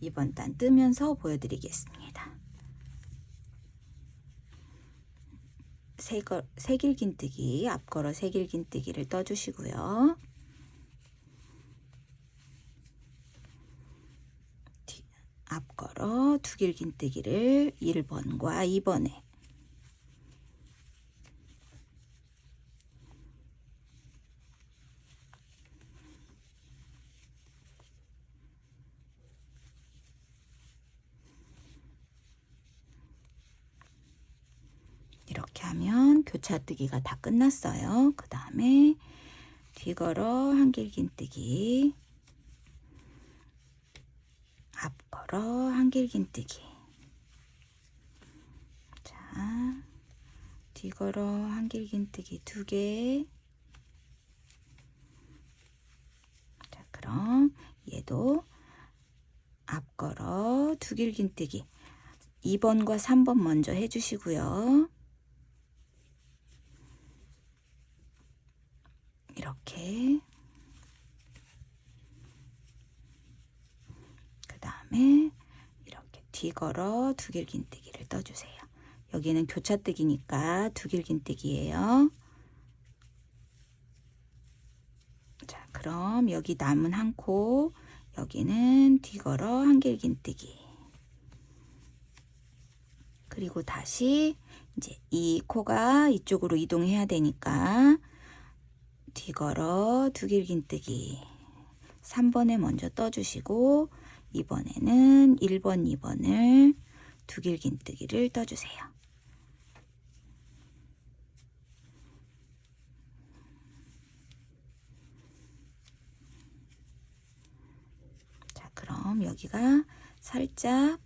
이번 단 뜨면서 보여드리겠습니다. 새길긴뜨기, 앞걸어 새길긴뜨기를 떠주시고요. 앞걸어 두길긴뜨기를 1번과 2번에 이렇게 하면 교차뜨기가 다 끝났어요. 그 다음에 뒤걸어 한길긴뜨기, 앞걸어 한길긴뜨기. 자, 뒤걸어 한길긴뜨기 2개. 자, 그럼 얘도 앞걸어 두길긴뜨기 2번과 3번 먼저 해주시고요. 이렇게. 그 다음에 이렇게 뒤걸어 두길긴뜨기를 떠주세요. 여기는 교차뜨기니까 두길긴뜨기예요. 자, 그럼 여기 남은 한 코, 여기는 뒤걸어 한길긴뜨기. 그리고 다시 이제 이 코가 이쪽으로 이동해야 되니까 뒤걸어 두길긴뜨기 3번에 먼저 떠주시고 이번에는 1번, 2번을 두길긴뜨기를 떠주세요. 자, 그럼 여기가 살짝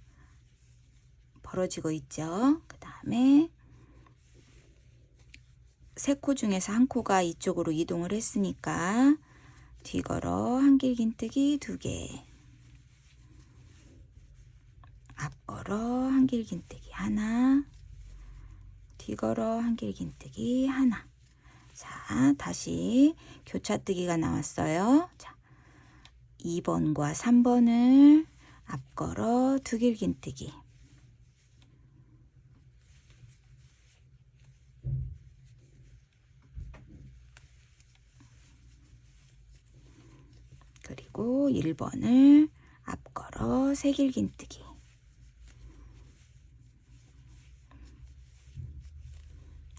벌어지고 있죠. 그 다음에 3코 중에서 한 코가 이쪽으로 이동을 했으니까 뒤걸어 한길긴뜨기 2개, 앞걸어 한길긴뜨기 하나, 뒤걸어 한길긴뜨기 하나. 자, 다시 교차뜨기가 나왔어요. 자, 2번과 3번을 앞걸어 두 길긴뜨기. 그리고 1번을 앞걸어 세 길긴뜨기.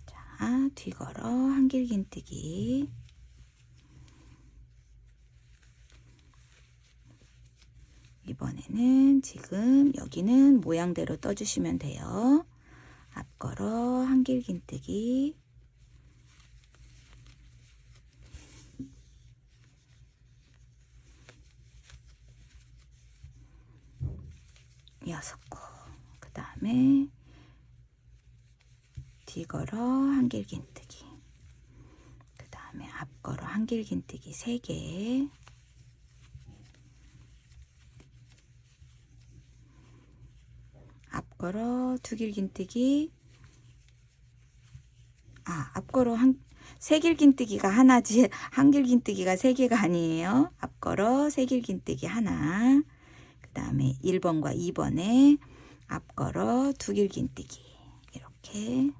자, 뒤걸어 한 길긴뜨기. 이번에는 지금 여기는 모양대로 떠주시면 돼요. 앞걸어 한 길긴뜨기. 여섯 코. 그 다음에 뒤걸어 한 길긴뜨기. 그 다음에 앞걸어 한 길긴뜨기 3개. 앞걸어 두 길긴뜨기. 앞걸어 세 길긴뜨기가 하나지 한 길긴뜨기가 3개가 아니에요. 앞걸어 세 길긴뜨기 하나. 그 다음에 1번과 2번에 앞걸어 두 길긴뜨기. 이렇게.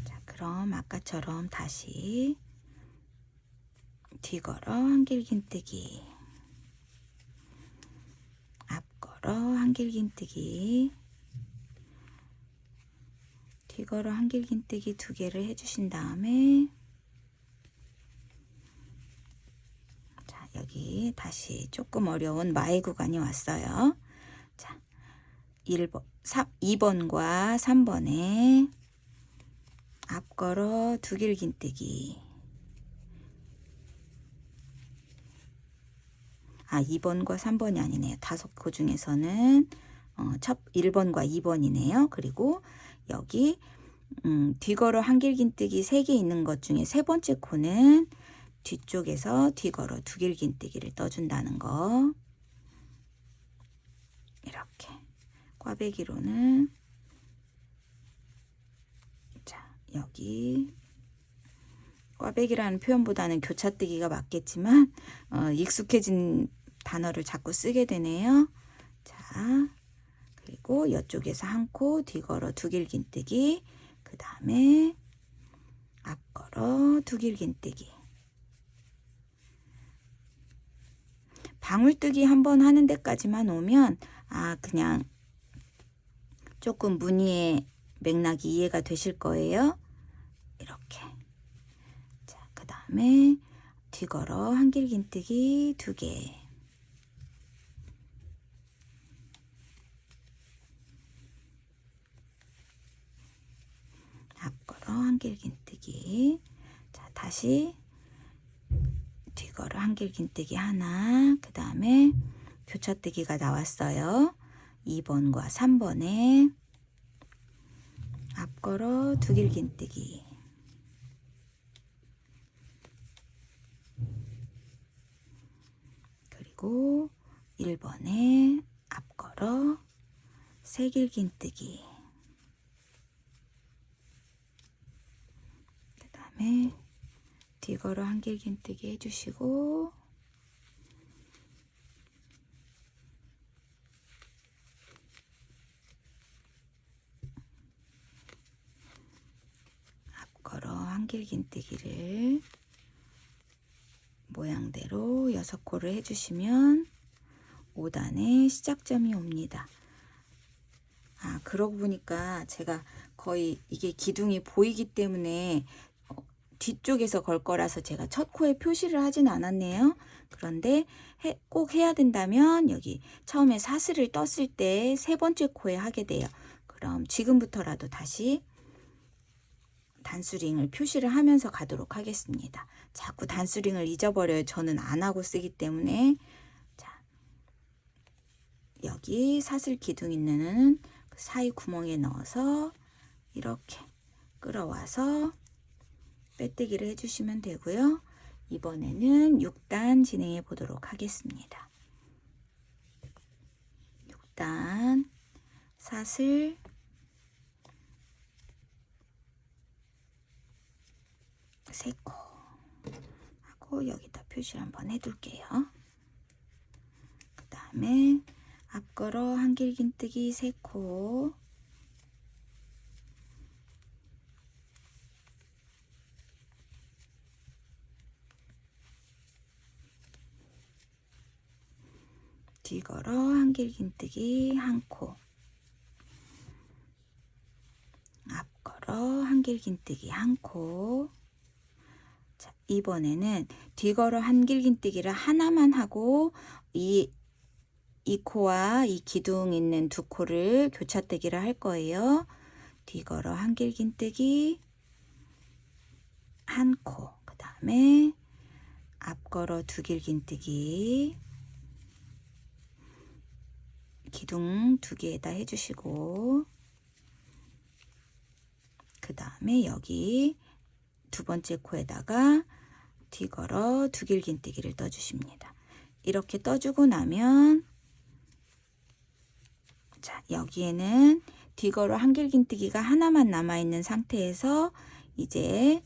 자, 그럼 아까처럼 다시 뒤걸어 한 길긴뜨기, 앞걸어 한 길긴뜨기, 뒤걸어 한 길긴뜨기 2개를 해주신 다음에, 자, 여기 다시 조금 어려운 마의 구간이 왔어요. 자, 2번과 3번에 앞걸어 두 길긴뜨기. 2번과 3번이 아니네요. 5코 중에서는 1번과 2번이네요. 그리고 여기 뒤걸어 한 길긴뜨기 3개 있는 것 중에 세 번째 코는 뒤쪽에서 뒤걸어 두 길긴뜨기를 떠준다는 거. 이렇게. 꽈배기로는 자, 여기 꽈배기라는 표현보다는 교차뜨기가 맞겠지만 익숙해진 단어를 자꾸 쓰게 되네요. 자, 그리고 이쪽에서 한 코 뒤걸어 두 길긴뜨기. 그 다음에 앞걸어 두 길긴뜨기. 방울뜨기 한번 하는 데까지만 오면 그냥 조금 무늬의 맥락이 이해가 되실 거예요. 이렇게. 자, 그 다음에 뒤걸어 한 길긴뜨기 2개. 앞걸어 한 길긴뜨기. 자, 다시 뒤걸어 한 길긴뜨기 하나. 그 다음에 교차뜨기가 나왔어요. 2번과 3번에 앞걸어 두 길긴뜨기. 그리고 1번에 앞걸어 세 길긴뜨기. 그 다음에 뒤걸어 한 길긴뜨기 해주시고, 앞걸어 한 길긴뜨기를 모양대로 6코를 해주시면 5단의 시작점이 옵니다. 그러고 보니까 제가 거의 이게 기둥이 보이기 때문에 뒤쪽에서 걸 거라서 제가 첫 코에 표시를 하진 않았네요. 그런데 꼭 해야 된다면 여기 처음에 사슬을 떴을 때 세 번째 코에 하게 돼요. 그럼 지금부터라도 다시 단수링을 표시를 하면서 가도록 하겠습니다. 자꾸 단수링을 잊어버려요. 저는 안 하고 쓰기 때문에. 자, 여기 사슬 기둥 있는 그 사이 구멍에 넣어서 이렇게 끌어와서 빼뜨기를 해주시면 되고요. 이번에는 6단 진행해 보도록 하겠습니다. 일단 사슬 세 코 하고 여기다 표시를 한번 해둘게요. 그 다음에 앞걸어 한길긴뜨기 3코, 뒤걸어 한길긴뜨기 1코, 앞걸어 한길긴뜨기 1코. 자, 이번에는 뒤걸어 한길긴뜨기를 하나만 하고 이 코와 이 기둥 있는 2코를 교차뜨기를 할 거예요. 뒤걸어 한길긴뜨기 1코, 그 다음에 앞걸어 2길긴뜨기, 기둥 2개에다 해주시고, 그 다음에 여기 2번째 코에다가 뒤걸어 2길긴뜨기를 떠주십니다. 이렇게 떠주고 나면, 자, 여기에는 뒤걸어 한길긴뜨기가 하나만 남아있는 상태에서 이제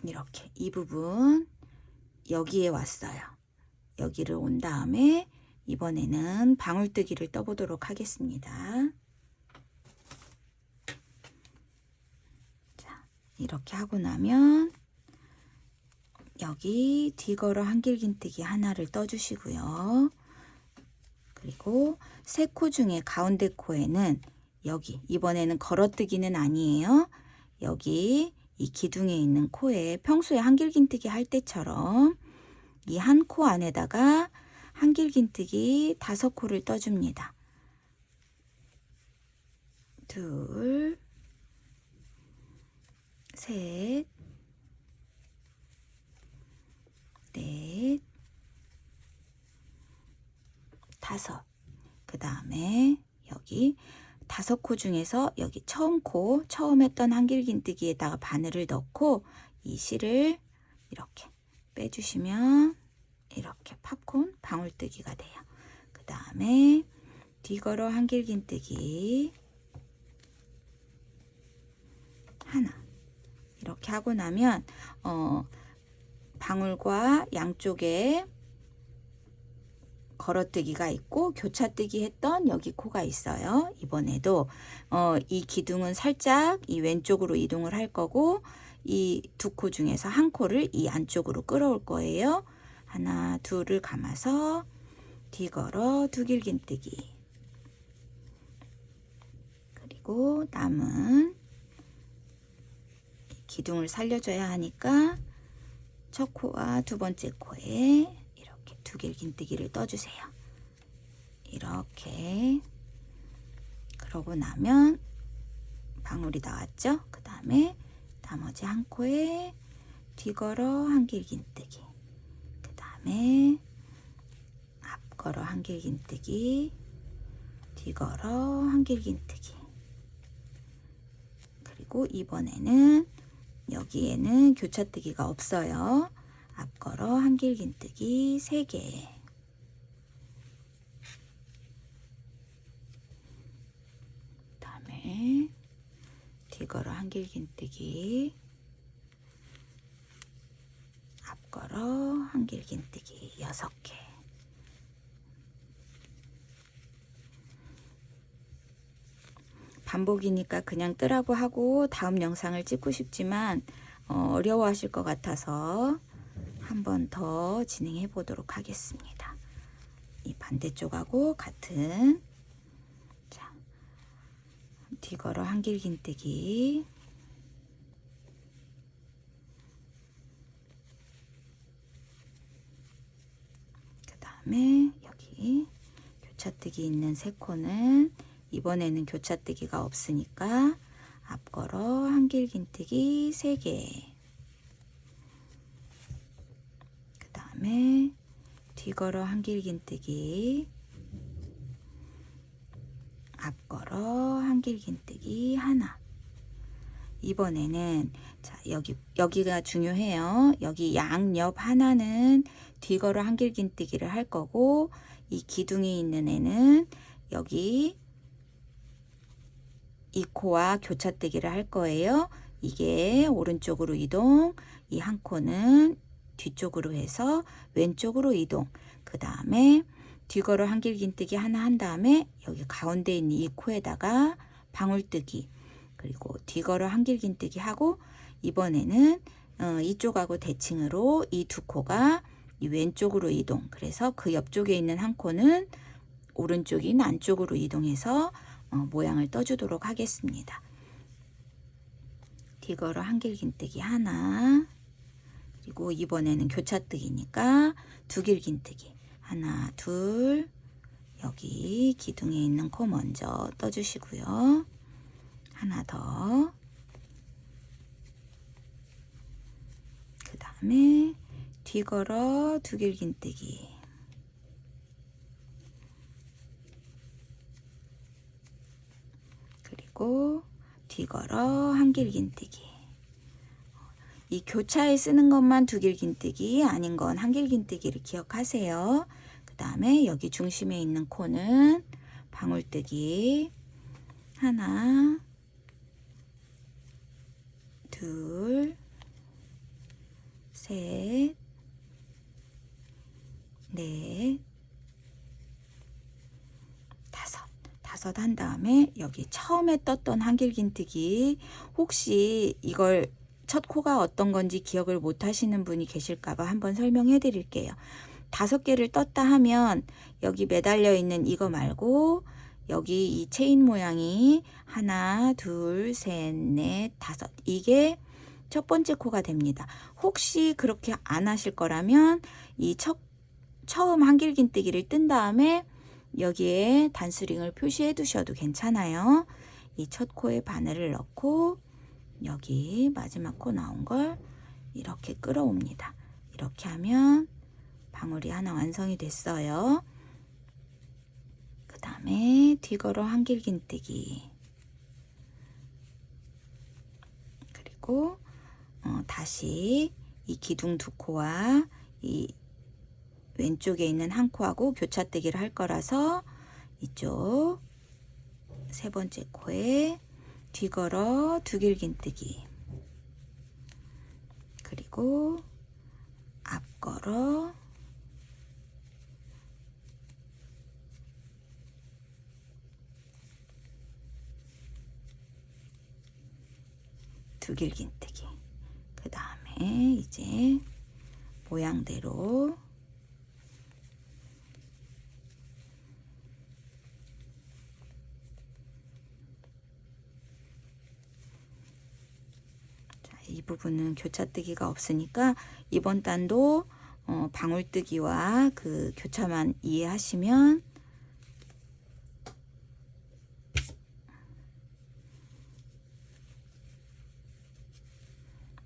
이렇게 이 부분 여기에 왔어요. 여기를 온 다음에 이번에는 방울뜨기를 떠보도록 하겠습니다. 자, 이렇게 하고 나면 여기 뒤걸어 한길긴뜨기 하나를 떠주시고요. 그리고 3코 중에 가운데 코에는 여기, 이번에는 걸어뜨기는 아니에요. 여기 이 기둥에 있는 코에 평소에 한길긴뜨기 할 때처럼 이 한 코 안에다가 한길긴뜨기 5코를 떠줍니다. 둘, 셋, 넷, 5. 그 다음에 여기 5코 중에서 여기 처음 코, 처음 했던 한길긴뜨기에다가 바늘을 넣고 이 실을 이렇게 빼주시면 이렇게 팝콘 방울뜨기가 돼요. 그 다음에 뒤걸어 한길긴뜨기 하나, 이렇게 하고 나면 방울과 양쪽에 걸어뜨기가 있고 교차뜨기 했던 여기 코가 있어요. 이번에도 이 기둥은 살짝 이 왼쪽으로 이동을 할 거고 이 2코 중에서 한 코를 이 안쪽으로 끌어올 거예요. 하나, 둘을 감아서 뒤걸어 2길긴뜨기, 그리고 남은 기둥을 살려줘야 하니까 첫 코와 2번째 코에 이렇게 2길긴뜨기를 떠주세요. 이렇게. 그러고 나면 방울이 나왔죠? 그 다음에 나머지 한 코에 뒤걸어 한길긴뜨기, 그 다음에 앞걸어 한길긴뜨기, 뒤걸어 한길긴뜨기, 그리고 이번에는 여기에는 교차뜨기가 없어요. 앞걸어 한길긴뜨기 3개, 그다음에 뒤걸어 한길긴뜨기, 앞걸어 한길긴뜨기 6개. 반복이니까 그냥 뜨라고 하고 다음 영상을 찍고 싶지만 어려워하실 것 같아서 한 번 더 진행해 보도록 하겠습니다. 이 반대쪽하고 같은, 자, 뒤걸어 한길긴뜨기, 그 다음에 여기 교차뜨기 있는 3코는 이번에는 교차뜨기가 없으니까 앞걸어 한길긴뜨기 3개, 그 다음에 뒤걸어 한길긴뜨기, 앞걸어 한길긴뜨기 하나. 이번에는 자, 여기가 중요해요. 여기 양옆 하나는 뒤걸어 한길긴뜨기를 할 거고, 이 기둥이 있는 애는 여기 이 코와 교차뜨기를 할 거예요. 이게 오른쪽으로 이동, 이 한 코는 뒤쪽으로 해서 왼쪽으로 이동. 그 다음에 뒤걸어 한길긴뜨기 하나 한 다음에 여기 가운데 있는 이 코에다가 방울뜨기, 그리고 뒤걸어 한길긴뜨기 하고, 이번에는 이쪽하고 대칭으로 이 두 코가 이 왼쪽으로 이동. 그래서 그 옆쪽에 있는 한 코는 오른쪽인 안쪽으로 이동해서 모양을 떠주도록 하겠습니다. 뒤걸어 한길긴뜨기 하나, 그리고 이번에는 교차뜨기니까 두길긴뜨기 하나, 둘, 여기 기둥에 있는 코 먼저 떠주시고요. 하나 더, 그 다음에 뒤걸어 두길긴뜨기, 그리고 뒤걸어 한길긴뜨기. 이 교차에 쓰는 것만 두길긴뜨기, 아닌 건 한길긴뜨기를 기억하세요. 그 다음에 여기 중심에 있는 코는 방울뜨기 하나, 둘, 셋, 넷, 다섯 한 다음에 여기 처음에 떴던 한길긴뜨기, 혹시 이걸 첫 코가 어떤 건지 기억을 못 하시는 분이 계실까봐 한번 설명해 드릴게요. 5개를 떴다 하면 여기 매달려 있는 이거 말고 여기 이 체인 모양이 하나, 둘, 셋, 넷, 다섯, 이게 첫 번째 코가 됩니다. 혹시 그렇게 안 하실 거라면 이 처음 한길긴뜨기를 뜬 다음에 여기에 단수링을 표시해 두셔도 괜찮아요. 이 첫 코에 바늘을 넣고 여기 마지막 코 나온 걸 이렇게 끌어옵니다. 이렇게 하면 방울이 하나 완성이 됐어요. 그 다음에 뒤걸어 한길긴뜨기, 그리고 다시 이 기둥 두 코와 이 왼쪽에 있는 한 코하고 교차뜨기를 할 거라서 이쪽 세 번째 코에 뒤걸어 두길긴뜨기, 그리고 앞걸어 두길긴뜨기. 그 다음에 이제 모양대로 이 부분은 교차뜨기가 없으니까 이번 단도 방울뜨기와 그 교차만 이해하시면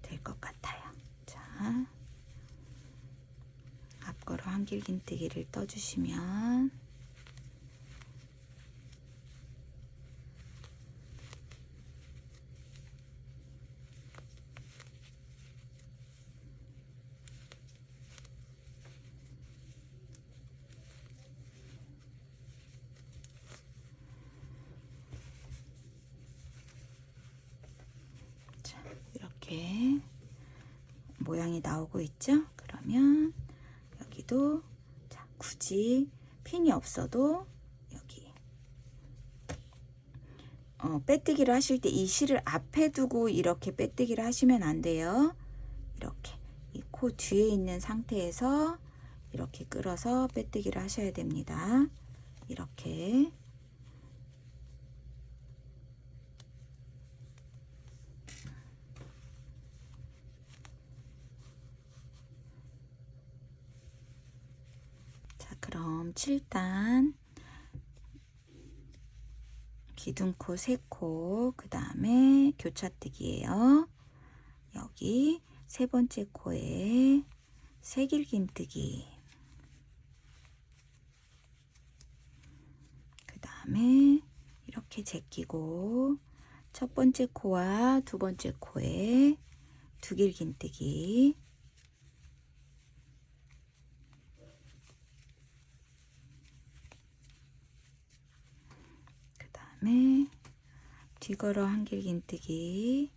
될 것 같아요. 자, 앞걸어 한길긴뜨기를 떠주시면 이렇게 모양이 나오고 있죠? 그러면 여기도 자, 굳이 핀이 없어도 여기 빼뜨기를 하실 때 이 실을 앞에 두고 이렇게 빼뜨기를 하시면 안 돼요. 이렇게 이 코 뒤에 있는 상태에서 이렇게 끌어서 빼뜨기를 하셔야 됩니다. 이렇게 그럼 7단 기둥코 3코, 그 다음에 교차뜨기예요. 여기 세 번째 코에 새길긴뜨기, 그 다음에 이렇게 제끼고 첫 번째 코와 두 번째 코에 두길긴뜨기, 다음에 뒤걸어 한길긴뜨기,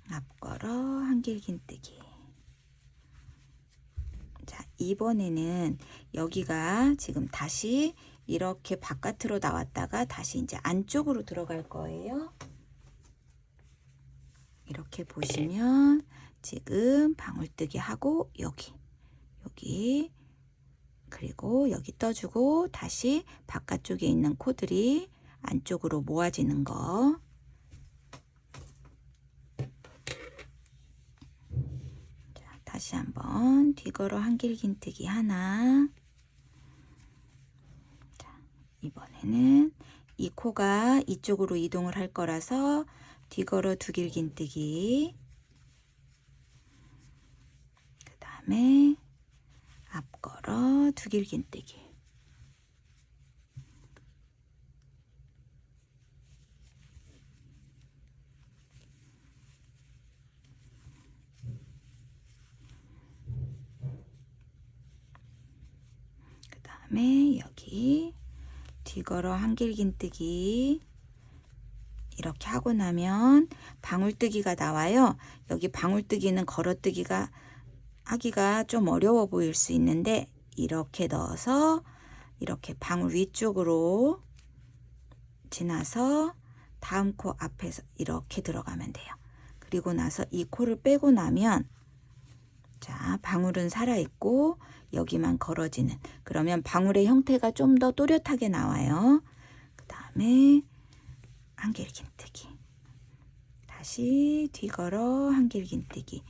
앞걸어 한길긴뜨기. 자, 이번에는 여기가 지금 다시 이렇게 바깥으로 나왔다가 다시 이제 안쪽으로 들어갈 거예요. 이렇게 보시면 지금 방울뜨기 하고 여기 그리고 여기 떠주고 다시 바깥쪽에 있는 코들이 안쪽으로 모아지는 거. 자, 다시 한번 뒤걸어 한길긴뜨기 하나. 자, 이번에는 이 코가 이쪽으로 이동을 할 거라서 뒤걸어 두길긴뜨기, 그 다음에 앞걸어 두길긴뜨기. 그 다음에 여기 뒤걸어 한길긴뜨기. 이렇게 하고 나면 방울뜨기가 나와요. 여기 방울뜨기는 걸어뜨기가 하기가 좀 어려워 보일 수 있는데 이렇게 넣어서 이렇게 방울 위쪽으로 지나서 다음 코 앞에서 이렇게 들어가면 돼요. 그리고 나서 이 코를 빼고 나면 자, 방울은 살아있고 여기만 걸어지는, 그러면 방울의 형태가 좀 더 또렷하게 나와요. 그 다음에 한길긴뜨기, 다시 뒤걸어 한길긴뜨기.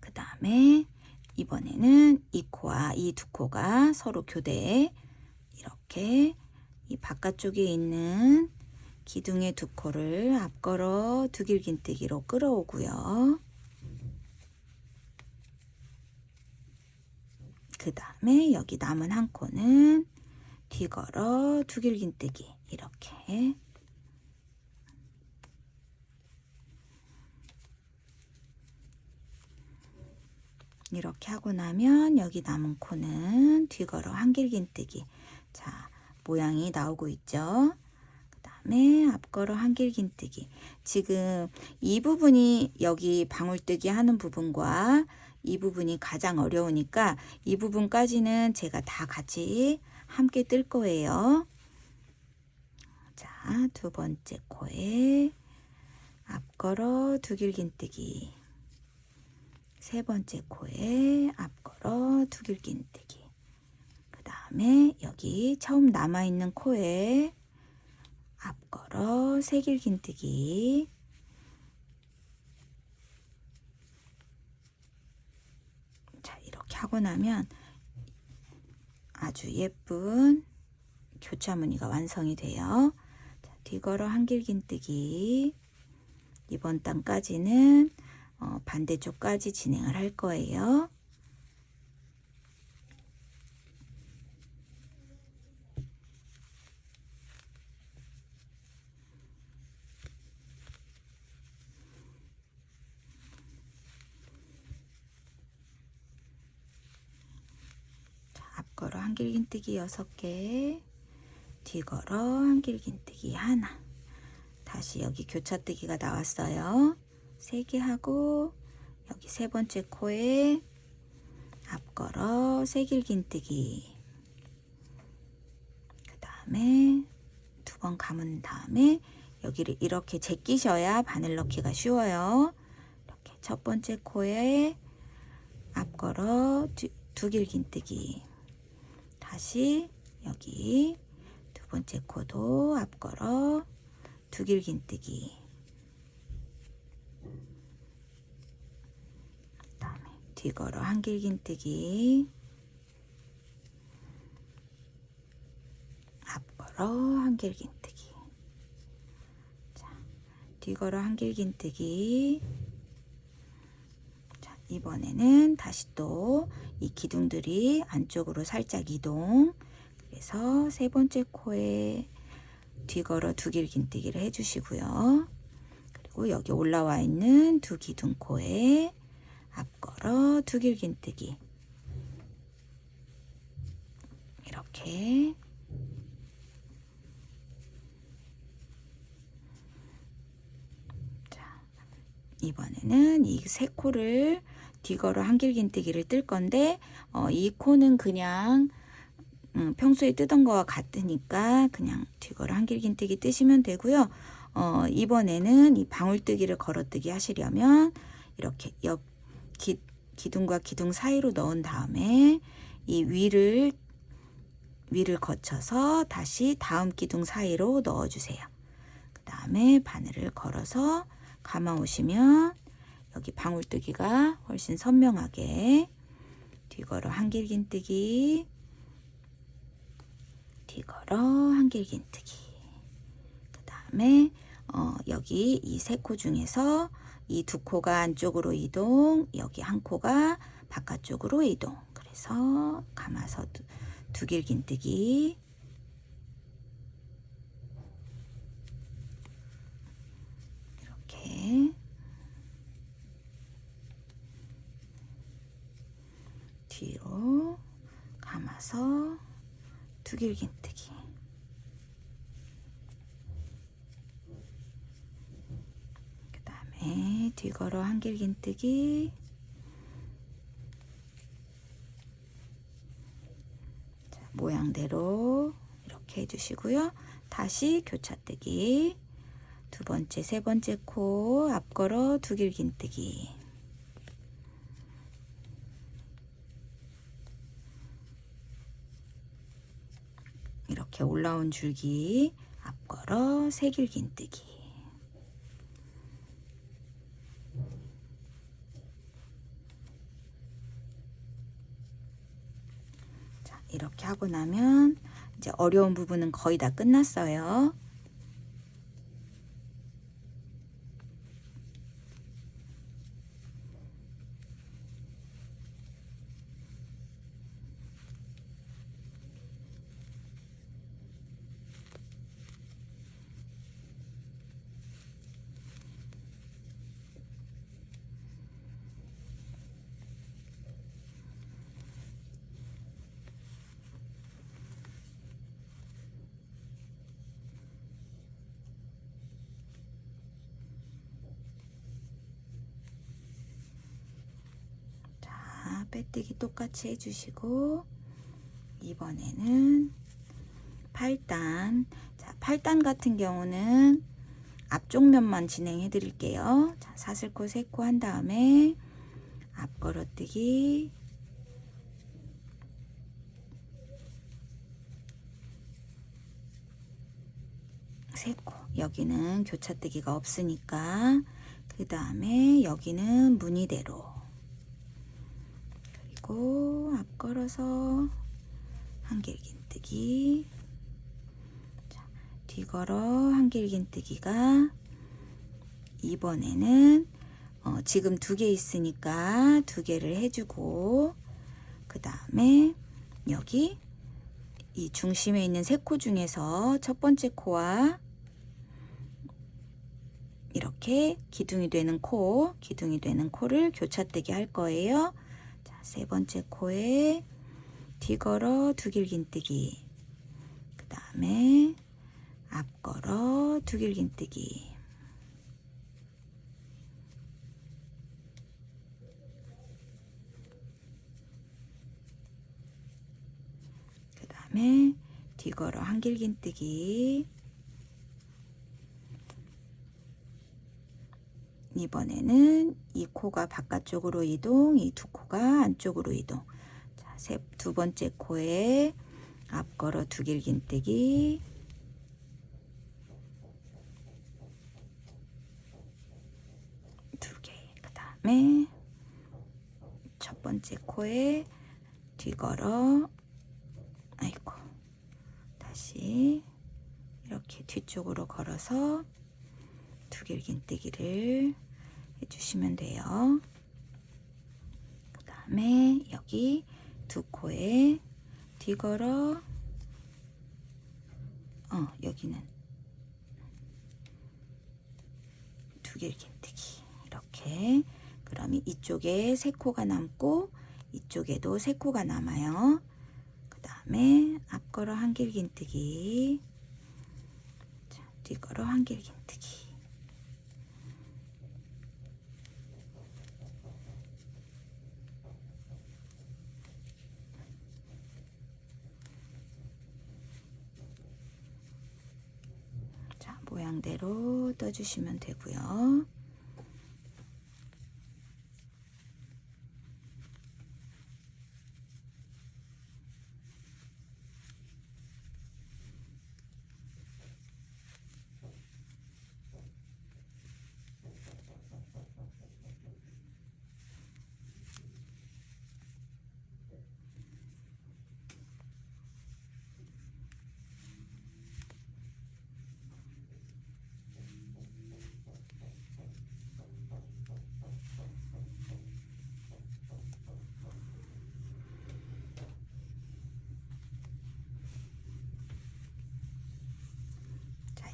그 다음에 이번에는 이 코와 이 두 코가 서로 교대해 이렇게 이 바깥쪽에 있는 기둥의 두 코를 앞걸어 두길긴뜨기로 끌어오고요. 그 다음에 여기 남은 한 코는 뒤걸어 두길긴뜨기. 이렇게 하고 나면 여기 남은 코는 뒤걸어 한길긴뜨기. 자, 모양이 나오고 있죠. 그 다음에 앞걸어 한길긴뜨기. 지금 이 부분이 여기 방울뜨기 하는 부분과 이 부분이 가장 어려우니까 이 부분까지는 제가 다 같이 함께 뜰 거예요. 자, 두 번째 코에 앞걸어 두길긴뜨기. 세 번째 코에 앞걸어 두길긴뜨기. 그 다음에 여기 처음 남아있는 코에 앞걸어 세길긴뜨기. 자, 이렇게 하고 나면 아주 예쁜 교차무늬가 완성이 돼요. 자, 뒤걸어 한길긴뜨기. 이번 단까지는 반대쪽까지 진행을 할 거예요. 자, 앞걸어 한길긴뜨기 6개, 뒤걸어 한길긴뜨기 하나. 다시 여기 교차뜨기가 나왔어요. 3개 하고 여기 세 번째 코에 앞걸어 세길긴뜨기. 그 다음에 두 번 감은 다음에 여기를 이렇게 제끼셔야 바늘 넣기가 쉬워요. 이렇게 첫 번째 코에 앞걸어 두길긴뜨기. 다시 여기 두 번째 코도 앞걸어 두길긴뜨기. 그다음에 뒤걸어 한길긴뜨기. 앞걸어 한길긴뜨기. 자, 뒤걸어 한길긴뜨기. 자, 이번에는 다시 또 이 기둥들이 안쪽으로 살짝 이동. 그래서 세 번째 코에 뒤걸어 두길긴뜨기를 해주시고요. 그리고 여기 올라와 있는 두 기둥 코에 앞걸어 두길긴뜨기. 이렇게 이번에는 이 세 코를 뒤걸어 한길긴뜨기를 뜰 건데 이 코는 그냥 평소에 뜨던 거와 같으니까 그냥 뒤걸어 한길긴뜨기 뜨시면 되고요. 이번에는 이 방울뜨기를 걸어뜨기 하시려면 이렇게 옆 기둥과 기둥 사이로 넣은 다음에 이 위를 거쳐서 다시 다음 기둥 사이로 넣어주세요. 그 다음에 바늘을 걸어서 감아 오시면 여기 방울뜨기가 훨씬 선명하게 뒤걸어 한길긴뜨기, 뒤걸어 한길긴뜨기. 그 다음에 여기 이 세 코 중에서 이 두 코가 안쪽으로 이동, 여기 한 코가 바깥쪽으로 이동. 그래서 감아서 두길긴뜨기. 이렇게 뒤로 감아서 두길긴뜨기. 그 다음에 뒤걸어 한길긴뜨기. 모양대로 이렇게 해주시고요. 다시 교차뜨기. 두 번째, 세 번째 코 앞걸어 두길긴뜨기. 이렇게 올라온 줄기 앞걸어 세길긴뜨기. 자, 이렇게 하고 나면 이제 어려운 부분은 거의 다 끝났어요. 빼뜨기 똑같이 해주시고 이번에는 8단. 자, 8단 같은 경우는 앞쪽 면만 진행해 드릴게요. 자, 사슬코 3코 한 다음에 앞걸어뜨기, 세 코. 여기는 교차뜨기가 없으니까 그 다음에 여기는 무늬대로, 그리고 앞걸어서 한길긴뜨기. 자, 뒤걸어 한길긴뜨기가 이번에는 지금 2개 있으니까 2개를 해주고 그 다음에 여기 이 중심에 있는 3코 중에서 첫 번째 코와 이렇게 기둥이 되는 코를 교차뜨기 할 거예요. 자, 세 번째 코에 뒤걸어 두길긴뜨기, 그 다음에 앞걸어 두길긴뜨기. 그 다음에 뒤걸어 한길긴뜨기. 이번에는 이 코가 바깥쪽으로 이동, 이 두 코가 안쪽으로 이동. 자, 두 번째 코에 앞걸어 두길긴뜨기, 두 개. 그 다음에 첫 번째 코에 뒤걸어, 아이고, 다시 이렇게 뒤쪽으로 걸어서 두길긴뜨기를 해주시면 돼요. 그 다음에 여기 두 코에 뒤걸어, 여기는 두길긴뜨기. 이렇게. 그럼 이쪽에 3코가 남고 이쪽에도 3코가 남아요. 그 다음에 앞걸어 한길긴뜨기, 뒤걸어 한길긴뜨기. 모양대로 떠주시면 되고요.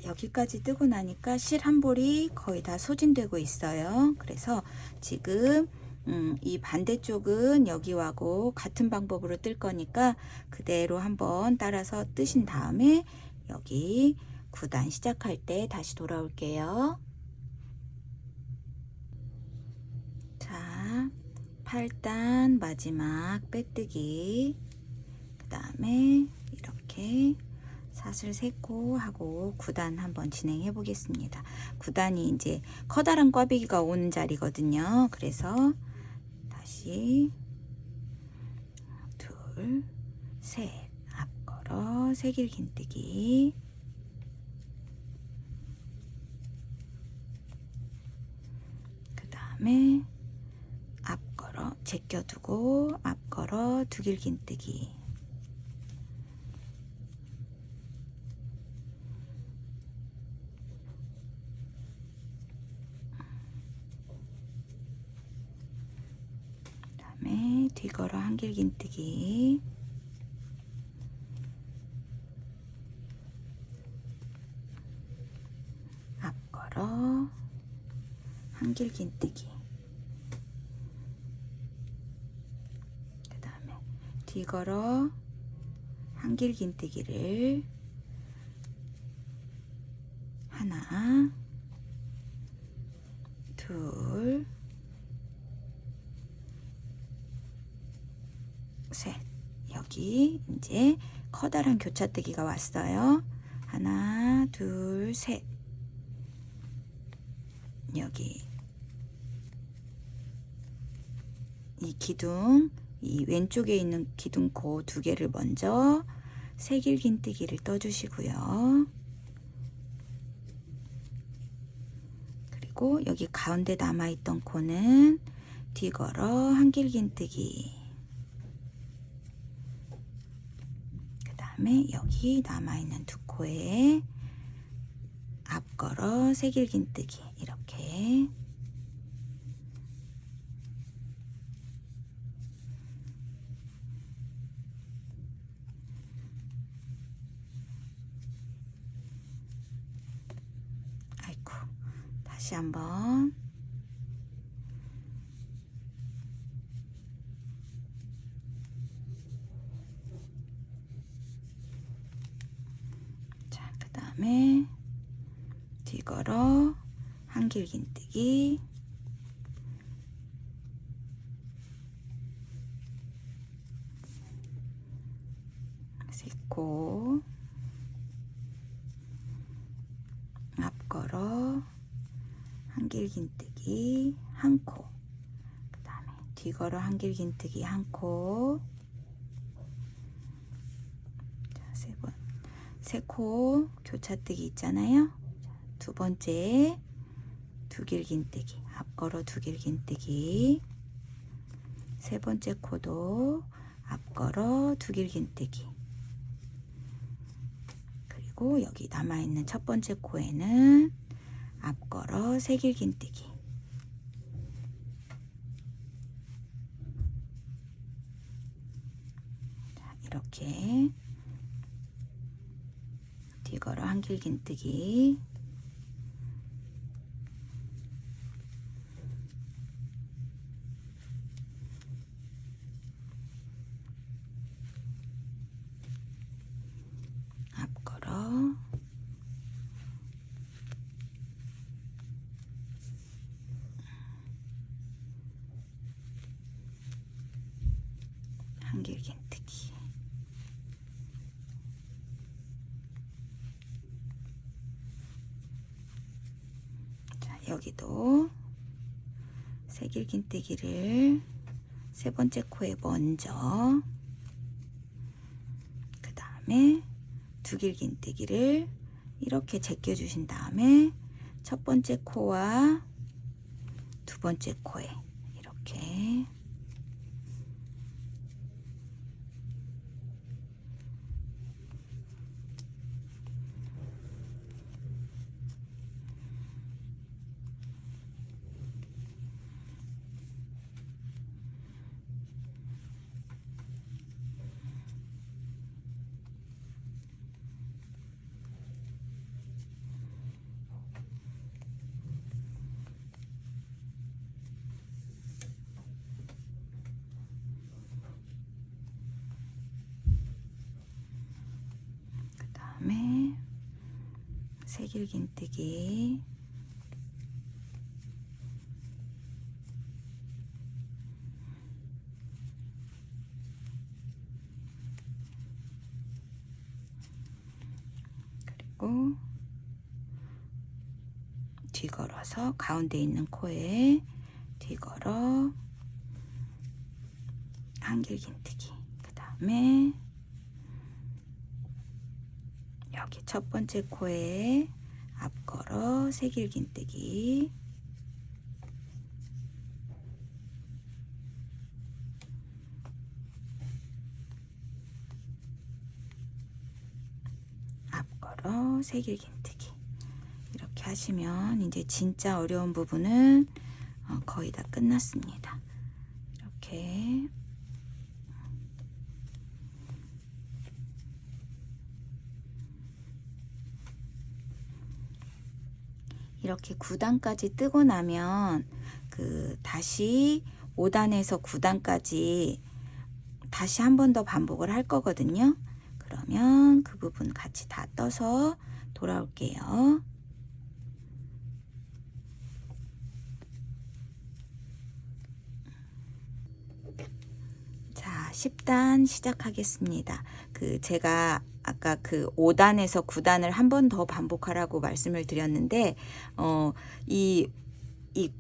여기까지 뜨고 나니까 실 한 볼이 거의 다 소진되고 있어요. 그래서 지금 이 반대쪽은 여기하고 같은 방법으로 뜰 거니까 그대로 한번 따라서 뜨신 다음에 여기 9단 시작할 때 다시 돌아올게요. 자, 8단 마지막 빼뜨기, 그 다음에 이렇게 사슬 3코 하고 9단 한번 진행해 보겠습니다. 9단이 이제 커다란 꽈배기가 오는 자리거든요. 그래서 다시 둘, 셋, 앞걸어 세길긴뜨기, 그 다음에 앞걸어 제껴두고 앞걸어 두길긴뜨기, 뒤걸어 한길긴뜨기, 앞걸어 한길긴뜨기, 그 다음에 뒤걸어 한길긴뜨기를 하나, 둘, 셋. 여기 이제 커다란 교차뜨기가 왔어요. 하나, 둘, 셋. 여기 이 기둥, 이 왼쪽에 있는 기둥코 2개를 먼저 세길긴뜨기를 떠주시고요. 그리고 여기 가운데 남아있던 코는 뒤걸어 한길긴뜨기, 그 다음에 여기 남아있는 2코에 앞걸어 세길긴뜨기, 이렇게 아이고, 다시 한번 자, 그 다음에 뒤걸어 한길긴뜨기, 세코, 앞걸어 한길긴뜨기 1코, 그 다음에 뒤걸어 한길긴뜨기 1코, 자, 3코 교차뜨기 있잖아요. 자, 2번째 두길긴뜨기, 앞걸어 두길긴뜨기, 3번째 코도 앞걸어 두길긴뜨기, 그리고 여기 남아있는 첫 번째 코에는 앞걸어 세길긴뜨기, 자, 이렇게 뒤걸어 한길긴뜨기, 앞걸어 한길긴뜨기, 여기도 새길긴뜨기를 세 번째 코에 먼저, 그 다음에 두길긴뜨기를 이렇게 제껴 주신 다음에 첫 번째 코와 두 번째 코에 이렇게 다음에 새길긴뜨기 그리고 뒤걸어서 가운데 있는 코에 뒤걸어 한길긴뜨기, 그 다음에 여기 첫 번째 코에 앞걸어 새길긴뜨기, 앞걸어 새길긴뜨기 이렇게 하시면 이제 진짜 어려운 부분은 거의 다 끝났습니다. 이렇게 이렇게 9단까지 뜨고 나면 다시 5단에서 9단까지 다시 한 번 더 반복을 할 거거든요. 그러면 그 부분 같이 다 떠서 돌아올게요. 자, 10단 시작하겠습니다. 제가 아까 5단에서 9단을 한 번 더 반복하라고 말씀을 드렸는데, 이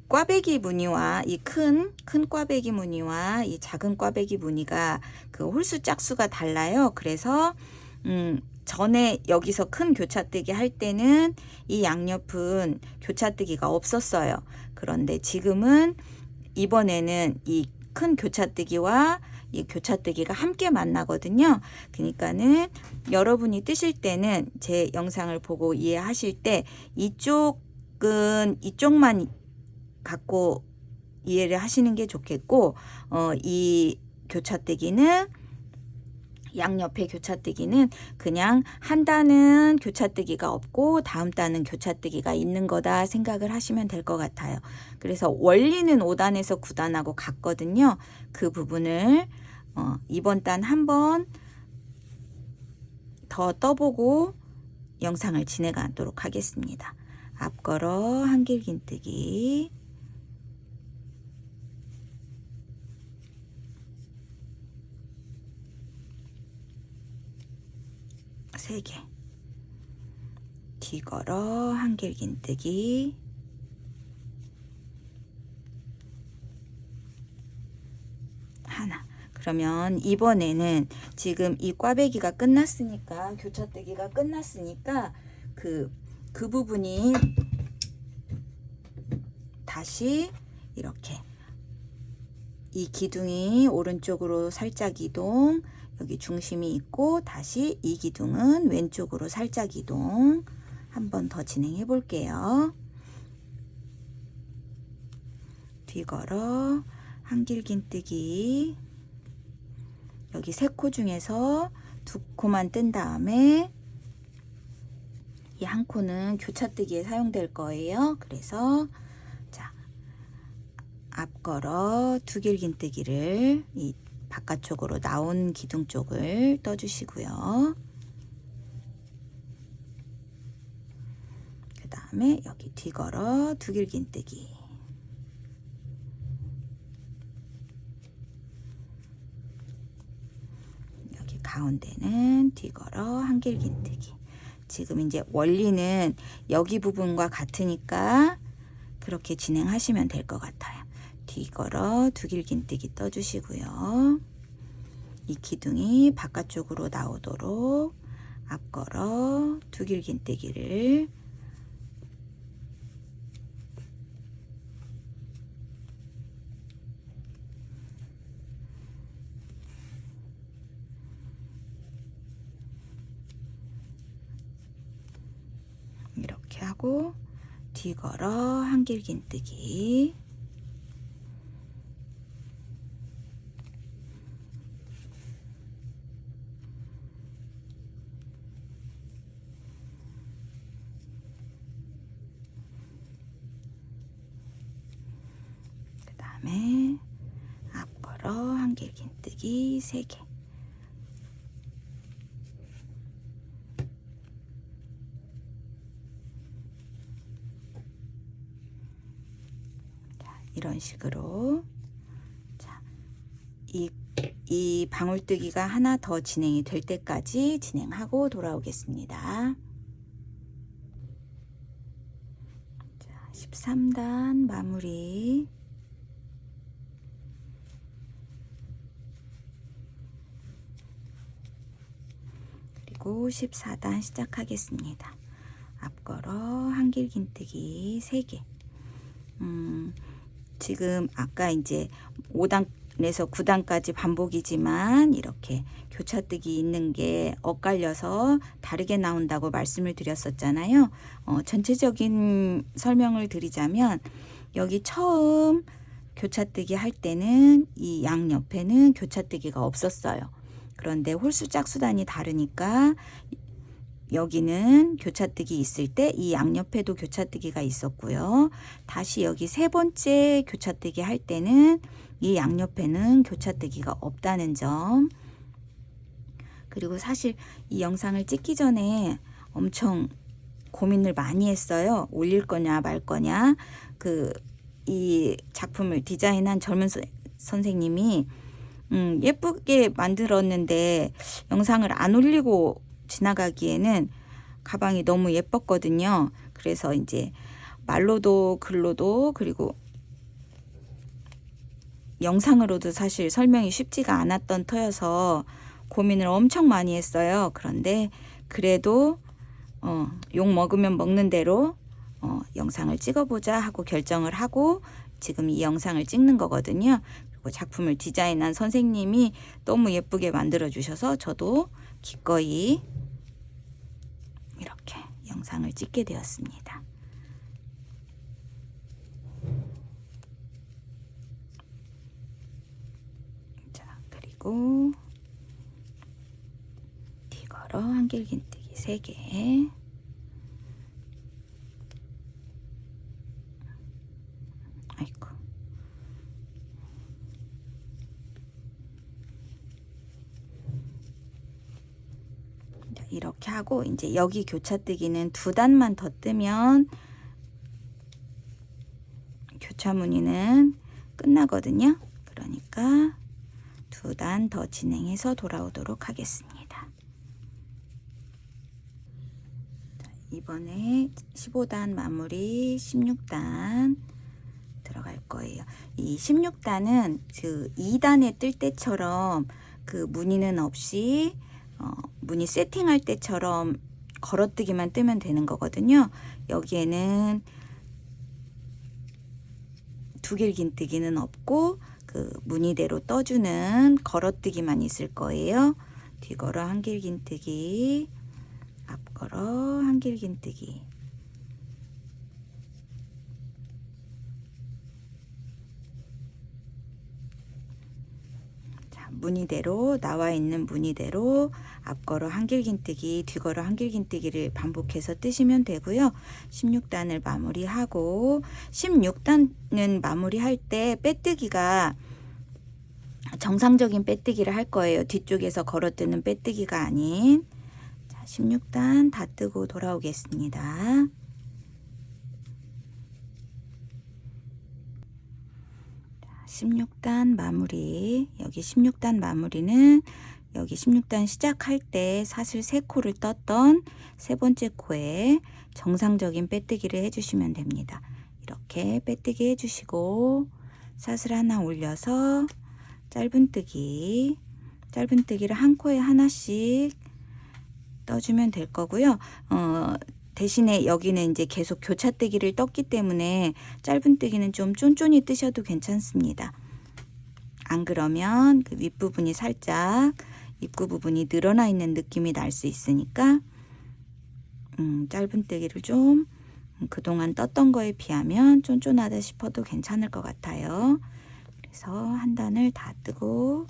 꽈배기 무늬와 이 큰 꽈배기 무늬와 이 작은 꽈배기 무늬가 홀수 짝수가 달라요. 그래서 전에 여기서 큰 교차뜨기 할 때는 이 양옆은 교차뜨기가 없었어요. 그런데 지금은 이번에는 이 큰 교차뜨기와 이 교차뜨기가 함께 만나거든요. 그러니까는 여러분이 뜨실 때는 제 영상을 보고 이해하실 때 이쪽은 이쪽만 갖고 이해를 하시는 게 좋겠고, 이 교차뜨기는 양옆의 교차뜨기는 그냥 한 단은 교차뜨기가 없고 다음 단은 교차뜨기가 있는 거다 생각을 하시면 될 것 같아요. 그래서 원리는 5단에서 9단하고 같거든요. 그 부분을 이번 단 한 번 더 떠보고 영상을 진행하도록 하겠습니다. 앞걸어 한길긴뜨기, 세 개, 뒤걸어 한길긴뜨기, 하나. 그러면 이번에는 지금 이 꽈배기가 끝났으니까, 교차뜨기가 끝났으니까 그 부분이 다시 이렇게 이 기둥이 오른쪽으로 살짝 이동, 여기 중심이 있고 다시 이 기둥은 왼쪽으로 살짝 이동. 한 번 더 진행해 볼게요. 뒤걸어 한길긴뜨기, 여기 세 코 중에서 두 코만 뜬 다음에 이 한 코는 교차뜨기에 사용될 거예요. 그래서 자, 앞걸어 두길긴뜨기를 이 바깥쪽으로 나온 기둥 쪽을 떠주시고요. 그 다음에 여기 뒤걸어 두길긴뜨기, 여기 가운데는 뒤걸어 한길긴뜨기. 지금 이제 원리는 여기 부분과 같으니까 그렇게 진행하시면 될 것 같아요. 뒤걸어 두길긴뜨기 떠주시고요. 이 기둥이 바깥쪽으로 나오도록 앞걸어 두길긴뜨기를 이렇게 하고 뒤걸어 한길긴뜨기 그 다음에 앞걸어 한길긴뜨기 3개 이런 식으로 자, 이 방울뜨기가 하나 더 진행이 될 때까지 진행하고 돌아오겠습니다. 자, 13단 마무리. 그리고 14단 시작하겠습니다. 앞걸어 한길긴뜨기 3개. 지금 아까 이제 5단에서 9단까지 반복이지만 이렇게 교차뜨기 있는 게 엇갈려서 다르게 나온다고 말씀을 드렸었잖아요. 전체적인 설명을 드리자면 여기 처음 교차뜨기 할 때는 이 양옆에는 교차뜨기가 없었어요. 그런데 홀수 짝수단이 다르니까 여기는 교차뜨기 있을 때 이 양옆에도 교차뜨기가 있었고요. 다시 여기 세 번째 교차뜨기 할 때는 이 양옆에는 교차뜨기가 없다는 점. 그리고 사실 이 영상을 찍기 전에 엄청 고민을 많이 했어요. 올릴 거냐 말 거냐. 이 작품을 디자인한 젊은 선생님이 예쁘게 만들었는데 영상을 안 올리고 지나가기에는 가방이 너무 예뻤거든요. 그래서 이제 말로도 글로도 그리고 영상으로도 사실 설명이 쉽지가 않았던 터여서 고민을 엄청 많이 했어요. 그런데 그래도 욕 먹으면 먹는 대로 영상을 찍어보자 하고 결정을 하고 지금 이 영상을 찍는 거거든요. 그리고 작품을 디자인한 선생님이 너무 예쁘게 만들어 주셔서 저도 기꺼이 이렇게 영상을 찍게 되었습니다. 자, 그리고 뒤걸어 한길긴뜨기 3개 아이고 이렇게 하고 이제 여기 교차뜨기는 2단만 더 뜨면 교차무늬는 끝나거든요. 그러니까 2단 더 진행해서 돌아오도록 하겠습니다. 자, 이번에 15단 마무리 16단 들어갈 거예요. 이 16단은 그 2단에 뜰 때처럼 그 무늬는 없이 무늬 세팅할 때처럼 걸어뜨기만 뜨면 되는 거거든요. 여기에는 두길긴뜨기는 없고 그 무늬대로 떠주는 걸어뜨기만 있을 거예요. 뒤걸어 한길긴뜨기, 앞걸어 한길긴뜨기. 무늬대로 나와 있는 무늬대로 앞걸어 한길긴뜨기, 뒤걸어 한길긴뜨기를 반복해서 뜨시면 되고요. 16단을 마무리하고 16단은 마무리할 때 빼뜨기가 정상적인 빼뜨기를 할 거예요. 뒤쪽에서 걸어뜨는 빼뜨기가 아닌. 자, 16단 다 뜨고 돌아오겠습니다. 16단 마무리. 여기 16단 마무리는 여기 16단 시작할 때 사슬 3코를 떴던 세 번째 코에 정상적인 빼뜨기를 해주시면 됩니다. 이렇게 빼뜨기 해주시고 사슬 하나 올려서 짧은뜨기를 한 코에 하나씩 떠주면 될 거고요. 대신에 여기는 이제 계속 교차뜨기를 떴기 때문에 짧은뜨기는 좀 쫀쫀히 뜨셔도 괜찮습니다. 안 그러면 그 윗부분이 살짝 입구 부분이 늘어나 있는 느낌이 날 수 있으니까 짧은뜨기를 좀 그동안 떴던 거에 비하면 쫀쫀하다 싶어도 괜찮을 것 같아요. 그래서 한 단을 다 뜨고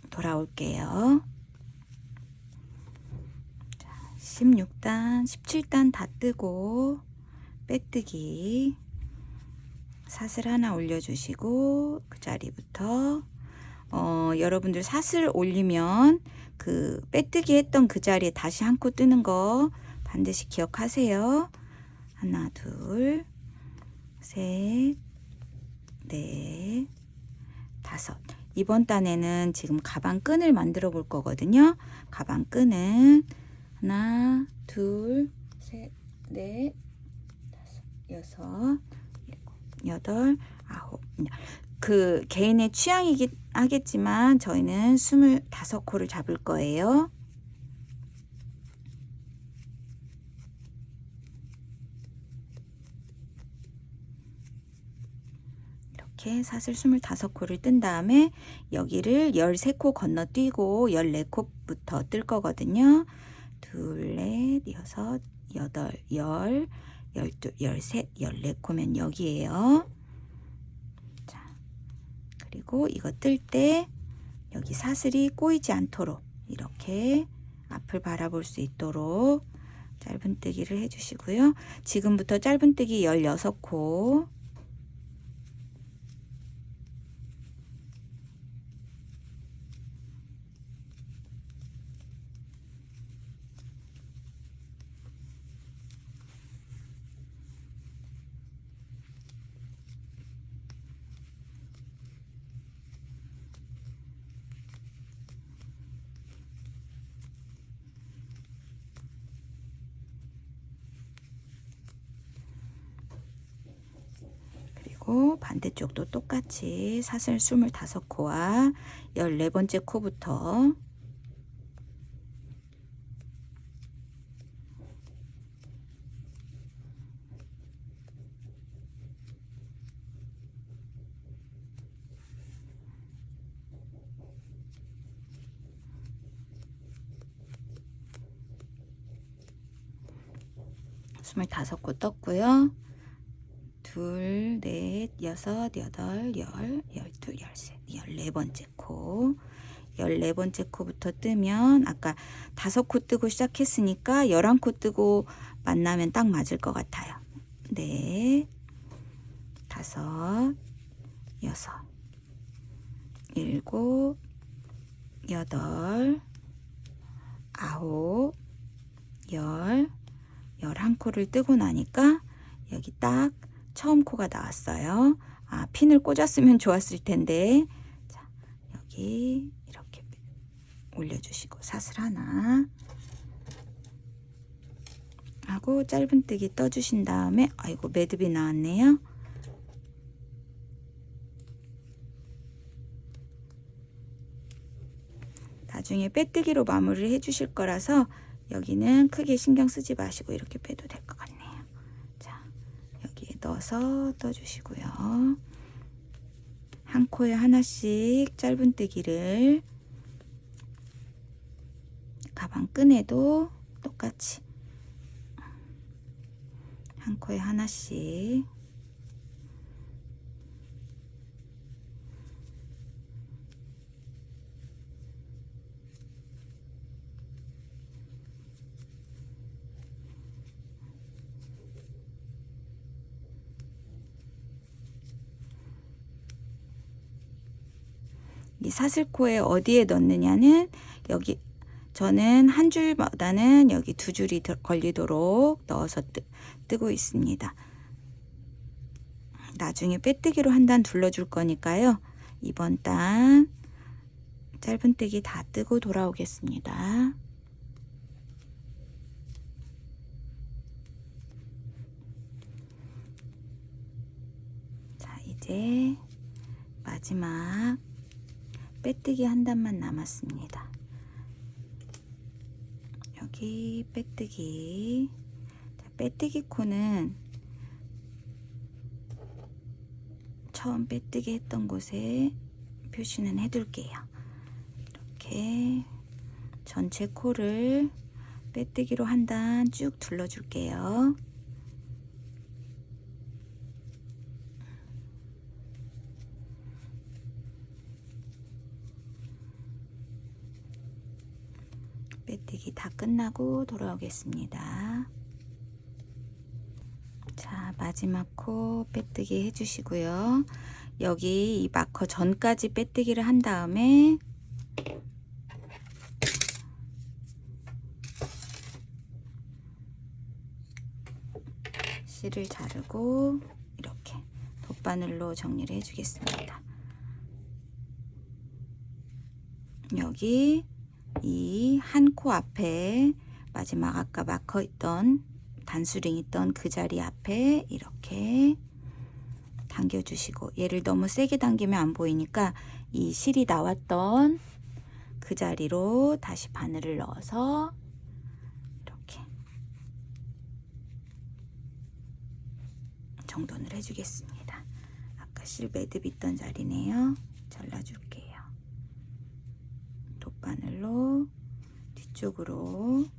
돌아올게요. 16단, 17단 다 뜨고 빼뜨기 사슬 하나 올려주시고 그 자리부터 여러분들 사슬 올리면 그 빼뜨기 했던 그 자리에 다시 한 코 뜨는 거 반드시 기억하세요. 하나, 둘, 셋, 넷, 다섯. 이번 단에는 지금 가방 끈을 만들어 볼 거거든요. 가방 끈은 하나, 둘, 셋, 넷, 다섯, 여섯, 일곱, 여덟, 아홉. 그 개인의 취향이긴 하겠지만 저희는 25코를 잡을 거예요. 이렇게 사슬 25코를 뜬 다음에 여기를 13코 건너뛰고 14코부터 뜰 거거든요. 둘, 넷, 여섯, 여덟, 열, 열둘, 열셋, 14코면 여기에요. 자, 그리고 이거 뜰 때 여기 사슬이 꼬이지 않도록 이렇게 앞을 바라볼 수 있도록 짧은뜨기를 해주시고요. 지금부터 짧은뜨기 16코 반대쪽도 똑같이 사슬 25코와 14번째 코부터 스물다섯 코 떴고요. 둘, 넷, 여섯, 여덟, 열, 열둘, 열셋, 14번째 코. 14번째 코부터 뜨면 아까 5코 뜨고 시작했으니까 11코 뜨고 만나면 딱 맞을 것 같아요. 넷, 다섯, 여섯, 일곱, 여덟, 아홉, 열, 11코를 뜨고 나니까 여기 딱 처음 코가 나왔어요. 아, 핀을 꽂았으면 좋았을 텐데. 자, 여기 이렇게 올려주시고 사슬 하나 하고 짧은뜨기 떠주신 다음에 아이고 매듭이 나왔네요. 나중에 빼뜨기로 마무리를 해주실 거라서 여기는 크게 신경 쓰지 마시고 이렇게 빼도 될 것 같네요. 자, 여기에 넣어서 떠주시고요. 한 코에 하나씩 짧은뜨기를 가방 끈에도 똑같이 한 코에 하나씩 이 사슬코에 어디에 넣느냐는 여기 저는 한 줄보다는 여기 두 줄이 걸리도록 넣어서 뜨고 있습니다. 나중에 빼뜨기로 한 단 둘러줄 거니까요. 이번 단 짧은뜨기 다 뜨고 돌아오겠습니다. 이제 마지막 빼뜨기 한 단만 남았습니다. 여기 빼뜨기. 자, 빼뜨기 코는 처음 빼뜨기 했던 곳에 표시는 해둘게요. 이렇게 전체 코를 빼뜨기로 한 단 쭉 둘러줄게요. 빼뜨기 다 끝나고 돌아오겠습니다. 자, 마지막 코 빼뜨기 해주시고요. 여기 이 마커 전까지 빼뜨기를 한 다음에 실을 자르고 이렇게 돗바늘로 정리를 해주겠습니다. 여기 이 한 코 앞에 마지막 아까 마커 있던 단수링 있던 그 자리 앞에 이렇게 당겨주시고, 얘를 너무 세게 당기면 안 보이니까 이 실이 나왔던 그 자리로 다시 바늘을 넣어서 이렇게 정돈을 해주겠습니다. 아까 실 매듭 있던 자리네요. 잘라줄게요. 돗바늘로 뒤쪽으로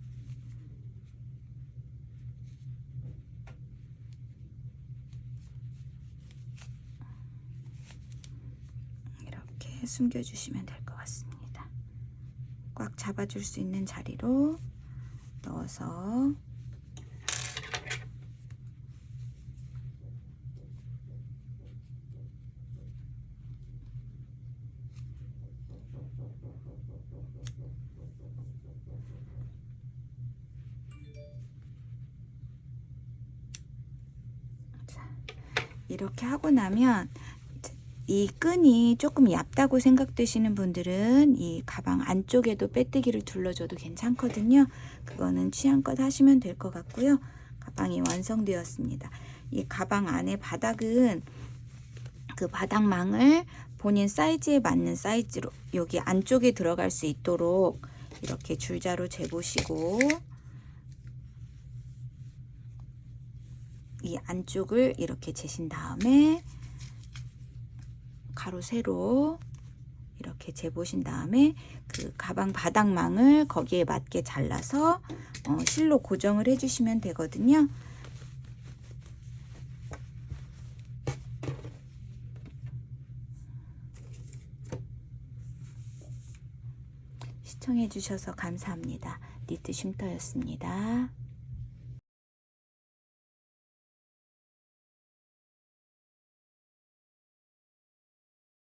이렇게 숨겨주시면 될 것 같습니다. 꽉 잡아줄 수 있는 자리로 넣어서 이렇게 하고 나면 이 끈이 조금 얇다고 생각되시는 분들은 이 가방 안쪽에도 빼뜨기를 둘러줘도 괜찮거든요. 그거는 취향껏 하시면 될 것 같고요. 가방이 완성되었습니다. 이 가방 안에 바닥은 그 바닥망을 본인 사이즈에 맞는 사이즈로 여기 안쪽에 들어갈 수 있도록 이렇게 줄자로 재보시고, 이 안쪽을 이렇게 재신 다음에 가로 세로 이렇게 재보신 다음에 그 가방 바닥망을 거기에 맞게 잘라서 실로 고정을 해주시면 되거든요. 시청해 주셔서 감사합니다. 니트 쉼터였습니다.